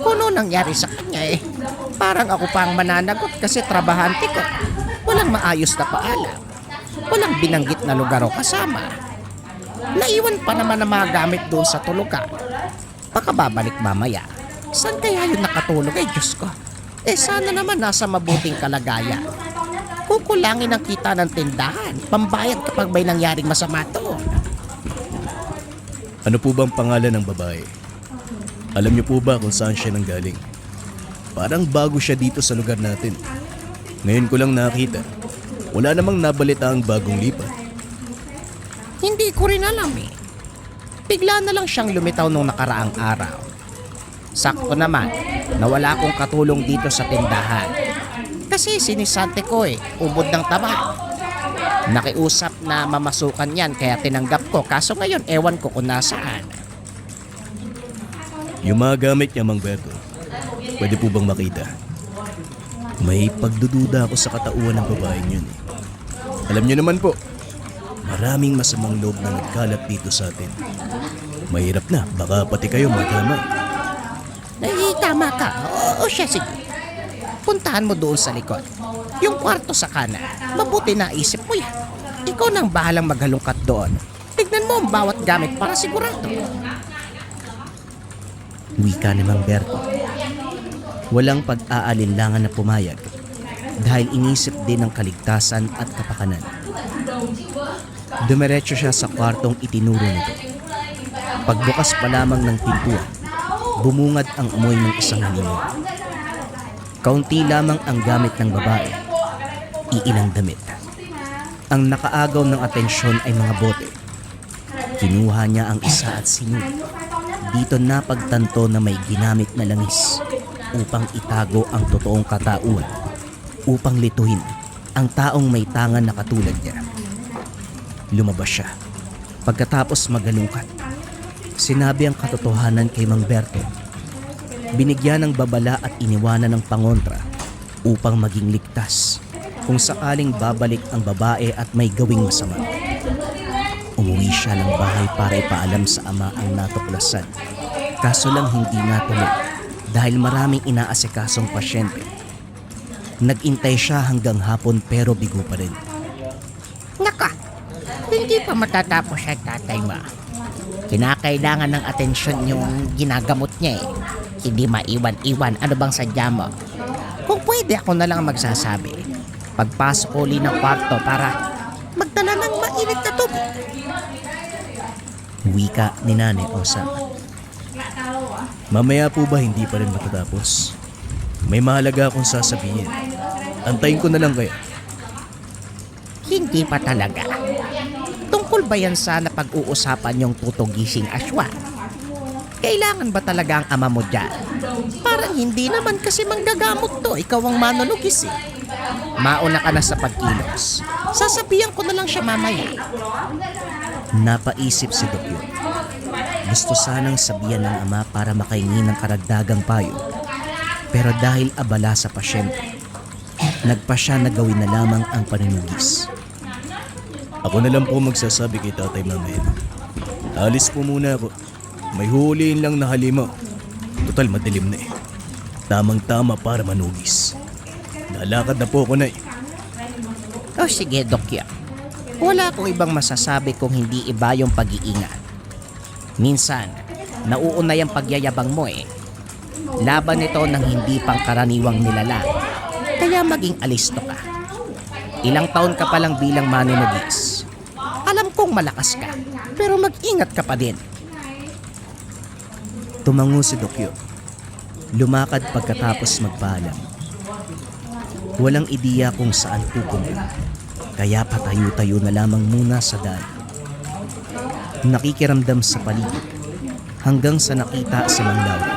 Kung ano nangyari sa kanya eh. Parang ako pa ang mananagot kasi trabahante ko. Walang maayos na paalam. Walang binanggit na lugar o kasama. Naiwan pa naman ang mga gamit doon sa tulugan. Baka babalik mamaya. Saan kaya yun nakatulog? Ay, Diyos ko. Eh, sana naman nasa mabuting kalagayan. Kukulangin ang kita ng tindahan. Pambayad kapag may nangyaring masama to. Ano po bang pangalan ng babae? Alam niyo po ba kung saan siya nanggaling? Parang bago siya dito sa lugar natin. Ngayon ko lang nakita. Wala namang nabalita ang bagong lipat. Hindi ko rin alam eh. Bigla na lang siyang lumitaw nung nakaraang araw. Sakto naman na wala akong katulong dito sa tindahan. Kasi sinisante ko eh, ubod ng taba. Nakiusap na mamasukan yan kaya tinanggap ko. Kaso ngayon ewan ko kung nasaan. Yung mga gamit niya, Mang Berto, pwede po bang makita? May pagdududa ako sa katauhan ng babaeng yun eh. Alam niyo naman po, maraming masamang loob na nagkalat dito sa atin. Mahirap na, baka pati kayo magkamay. Ay, tama ka. Oo siya, sige. Puntahan mo doon sa likod. Yung kwarto sa kanan. Mabuti na isip mo yan. Ikaw nang bahalang maghalungkat doon. Tignan mo ang bawat gamit para sigurado. Wika ni Mang Berto. Walang pag-aalinlangan na pumayag dahil inisip din ang kaligtasan at kapakanan. Dumiretso siya sa kwartong itinuro nito. Pagbukas pa lamang ng pintuan, bumungad ang amoy ng isang halimaw. Kaunti lamang ang gamit ng babae, iilang damit. Ang nakaagaw ng atensyon ay mga bote. Kinuha niya ang isa at sinunod. Dito napagtanto na may ginamit na langis upang itago ang totoong katauhan, upang lituhin ang taong may tangan na katulad niya. Lumabas siya. Pagkatapos magalungkat, sinabi ang katotohanan kay Mang Berto. Binigyan ng babala at iniwanan ng pangontra upang maging ligtas kung sakaling babalik ang babae at may gawing masama. Umuwi siya ng bahay para ipaalam sa ama ang natuklasan. Kaso lang hindi natuloy dahil maraming inaasikasong pasyente. Nag-intay siya hanggang hapon pero bigo pa rin. Naka, hindi pa matatapos siya, tatay mo. Kinakailangan ng atensyon yung ginagamot niya eh. Hindi maiwan-iwan. Ano bang sadya mo? Kung pwede ako na lang magsasabi. Pagpasok uli ng kwarto para magdala ng mainit na tubig. Wika ni Nanay Osama. Mamaya po ba hindi pa rin matatapos? May mahalaga akong sasabihin. Antayin ko na lang kaya. Hindi pa talaga. Tungkol ba yan sa napag-uusapan yung tutugising aswa? Kailangan ba talaga ang ama mo dyan? Parang hindi naman kasi manggagamot to. Ikaw ang manunugis eh. Mauna ka na sa pagkilos. Sasabihan ko na lang siya mamaya. Napaisip si Dokyo. Gusto sanang sabihan ng ama para makahingi ng karagdagang payo. Pero dahil abala sa pasyente, nagpa siya na gawin na lamang ang panunugis. Ako na lang po magsasabi kay Tatay mamaya. Alis po muna ako. May huhuliin lang na halimaw. Total madilim na eh. Tamang-tama para manugis. Lalakad na po ako na eh. O sige, Dokya. Wala akong ibang masasabi kung hindi iba yung pag-iingat. Minsan, nauuna yung pagyayabang mo eh. Laban nito ng hindi pangkaraniwang nilalang. Kaya maging alisto ka. Ilang taon ka pa lang bilang manunugis. Alam kong malakas ka, pero mag-ingat ka pa din. Tumango si Dokyo. Lumakad pagkatapos magpaalam. Walang ideya kung saan pupunta. Kaya patayo-tayo na lamang muna sa daan. Nakikiramdam sa paligid hanggang sa nakita si Mang Lauro.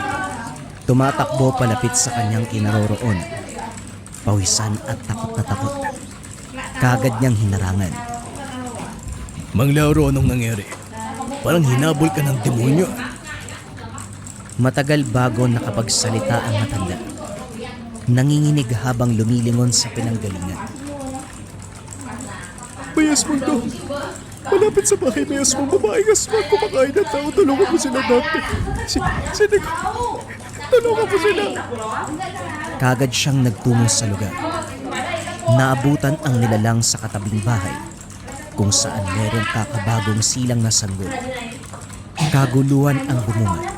Tumatakbo palapit sa kanyang kinaroroonan. Pawisan at takot na takot. Kagad niyang hinarangan. Mang Lauro, anong nangyari? Parang hinabol ka ng demonyo. Matagal bago nakapagsalita ang matanda. Nanginginig habang lumilingon sa pinanggalingan. May aswang daw. Malapit sa bahay may aswang babaeng aswang kumakain ng tao. Tulungan mo sila dati. Sino ko? Tulungan mo sila. Kagad siyang nagtungo sa lugar. Naabutan ang nilalang sa katabing bahay kung saan merong kakabagong silang na sanggol. Kaguluhan ang bumungad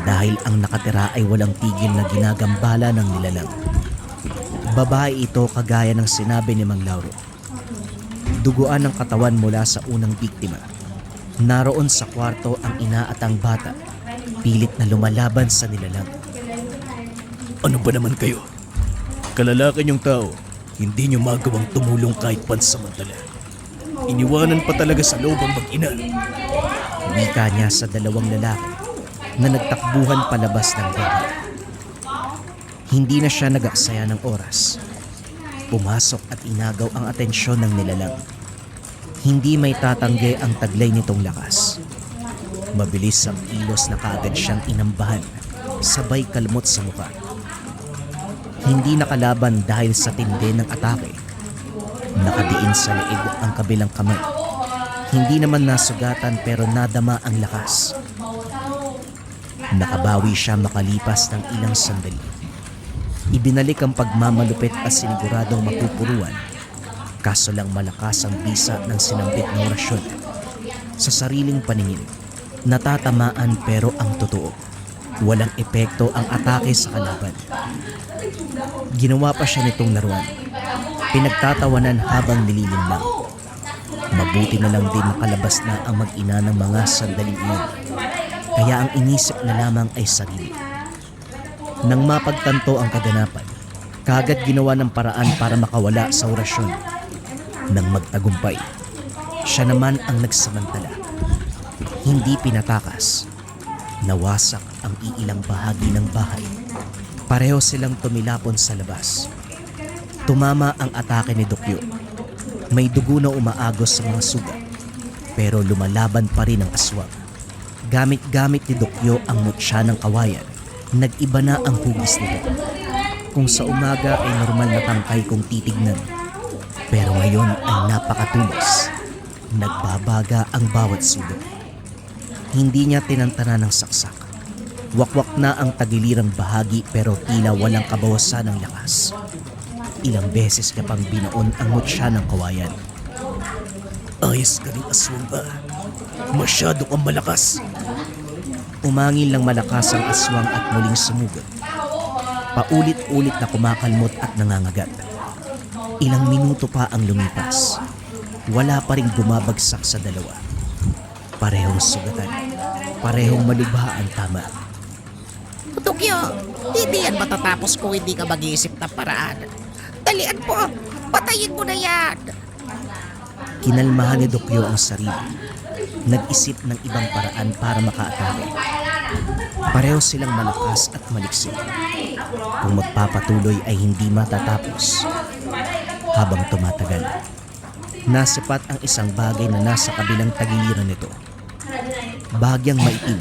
dahil ang nakatira ay walang tigil na ginagambala ng nilalang. Babae ito kagaya ng sinabi ni Mang Lauro. Duguan ang katawan mula sa unang biktima. Naroon sa kwarto ang ina at ang bata, pilit na lumalaban sa nilalang. Ano ba naman kayo? Kalalaki niyong tao, hindi niyo magawang tumulong kahit pansamantala. Iniwanan pa talaga sa loob ang mag-ina. Wika niya sa dalawang lalaki na nagtakbuhan palabas ng bahay. Hindi na siya nag-aksaya ng oras. Pumasok at inagaw ang atensyon ng nilalang. Hindi may tatanggi ang taglay nitong lakas. Mabilis ang kilos na kaagad siyang inambahan, sabay kalmot sa mukha. Hindi nakalaban dahil sa tindi ng atake. Nakadiin sa leeg ang kabilang kamay. Hindi naman nasugatan pero nadama ang lakas. Nakabawi siya makalipas ng ilang sandali. Ibinalik ang pagmamalupit at siniguradong mapupuruan. Kaso lang malakas ang bisa ng sinambit na orasyon. Sa sariling paningin, natatamaan pero ang totoo, walang epekto ang atake sa kalaban. Ginawa pa siya nitong laruan. Pinagtatawanan habang nililinlang. Mabuti na lang din makalabas na ang mag-ina ng mga sandaling iyon. Kaya ang inisip na lamang ay sarili. Nang mapagtanto ang kaganapan, kaagad ginawa ng paraan para makawala sa orasyon. Nang magtagumpay, siya naman ang nagsamantala. Hindi pinatakas. Nawasak ang iilang bahagi ng bahay. Pareho silang tumilapon sa labas. Tumama ang atake ni Dokyo. May dugo na umaagos sa mga sugat, pero lumalaban pa rin ang aswang. Gamit-gamit ni Dokyo ang mutya ng kawayan. Nag-iba na ang hugis nito. Kung sa umaga ay normal na tangkay kung titignan, pero ngayon ay napakatulis. Nagbabaga ang bawat sulok. Hindi niya tinantana ng saksak. Wakwak na ang tagilirang bahagi pero tila walang kabawasan ng lakas. Ilang beses niya pang binaon ang mutya ng kawayan. Ayos ka rin aswang ba? Masyado kang malakas. Umangil lang malakas ang aswang at muling sumugod. Paulit-ulit na kumakalmot at nangangagat. Ilang minuto pa ang lumipas. Wala pa rin bumabagsak sa dalawa. Parehong sugatan. Parehong malubha ang tama. Dokyo, hindi yan matatapos kung hindi ka mag-iisip ng paraan. Dalian po, patayin mo na yan. Kinalmahan ni Dokyo ang sarili. Nag-isip ng ibang paraan para makaatake. Pareho silang malakas at maliksi. Kung magpapatuloy ay hindi matatapos. Habang tumatagal, nasipat ang isang bagay na nasa kabilang tagiliran nito. Bahagyang maitim.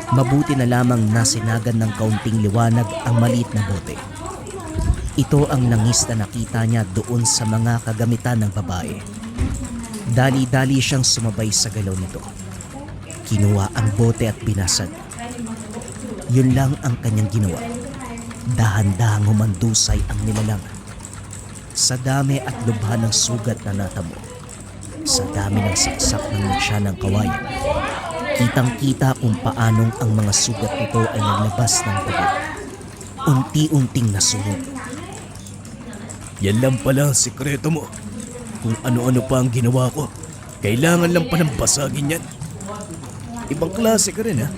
Mabuti na lamang nasinagan ng kaunting liwanag ang maliit na bote. Ito ang langis na nakita niya doon sa mga kagamitan ng babae. Dali-dali siyang sumabay sa galaw nito. Kinuha ang bote at binasag. Yun lang ang kanyang ginawa. Dahan-dahang humandusay ang nilalang. Sa dami at lubha ng sugat na natamo, sa dami ng saksak ng mutya ng kawayan, kitang-kita kung paanong ang mga sugat nito ay naglabas ng dugo. Unti-unting nasunog. Yan lang pala ang sikreto mo. Kung ano-ano pa ang ginawa ko, kailangan lang pa ng basagin yan. Ibang klase ka rin ha.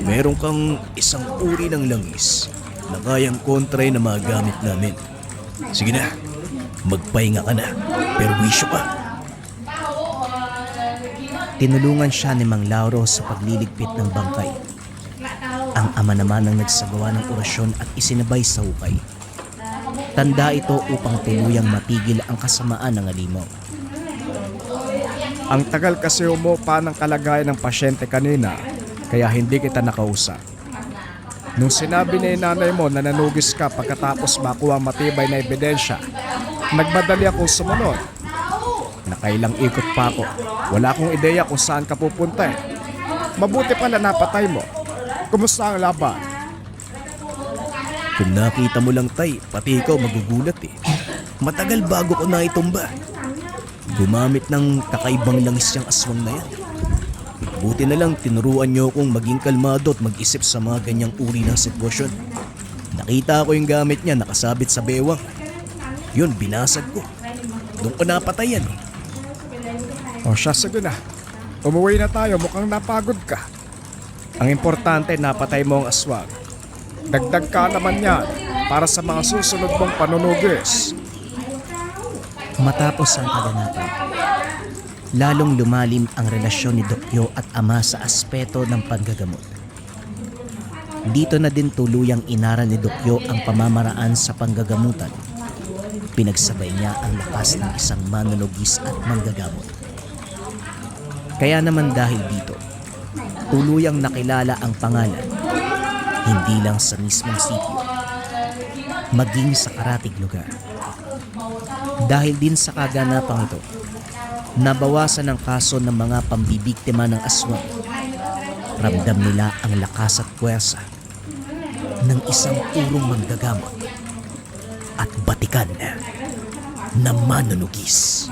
Meron kang isang uri ng langis na kayang kontray na magamit namin. Sige na, magpahinga ka na, pero wisyo ka. Tinulungan siya ni Mang Lauro sa pagliligpit ng bangkay. Ang ama naman ang nagsagawa ng orasyon at isinabay sa hukay. Tanda ito upang tuluyang matigil ang kasamaan ng alimaw. Ang tagal kasi umupa ng kalagayan ng pasyente kanina, kaya hindi kita nakausap. Nung sinabi ni nanay mo na nanugis ka pagkatapos makuha ang matibay na ebidensya, nagmadali akong sumunod. Nakailang ikot pa ako. Wala akong ideya kung saan ka pupunta eh. Mabuti pala napatay mo. Kumusta ang laban? Kung nakita mo lang tay, pati ikaw magugulat eh. Matagal bago ko na itumba. Gumamit ng kakaibang langis yung aswang na yan. Buti na lang tinuruan niyo akong maging kalmado at mag-isip sa mga ganyang uri ng sitwasyon. Nakita ko yung gamit niya nakasabit sa bewang. Yun, binasag ko. Doon ko napatay yan eh. O siya, sige na. Umuwi na tayo, mukhang napagod ka. Ang importante, napatay mo ang aswang. Dagdag ka naman yan para sa mga susunod mong panunugis. Matapos ang kaganapan, lalong lumalim ang relasyon ni Dokyo at ama sa aspeto ng panggagamot. Dito na din tuluyang inaral ni Dokyo ang pamamaraan sa panggagamutan. Pinagsabay niya ang lakas ng isang manunugis at manggagamot. Kaya naman dahil dito, tuluyang nakilala ang pangalan, hindi lang sa mismong sitio, maging sa karatig lugar. Dahil din sa kaganapang ito, nabawasan ang kaso ng mga pambibiktima ng aswang. Ramdam nila ang lakas at puwersa. ng isang purong manggagamot at batikan na manunugis.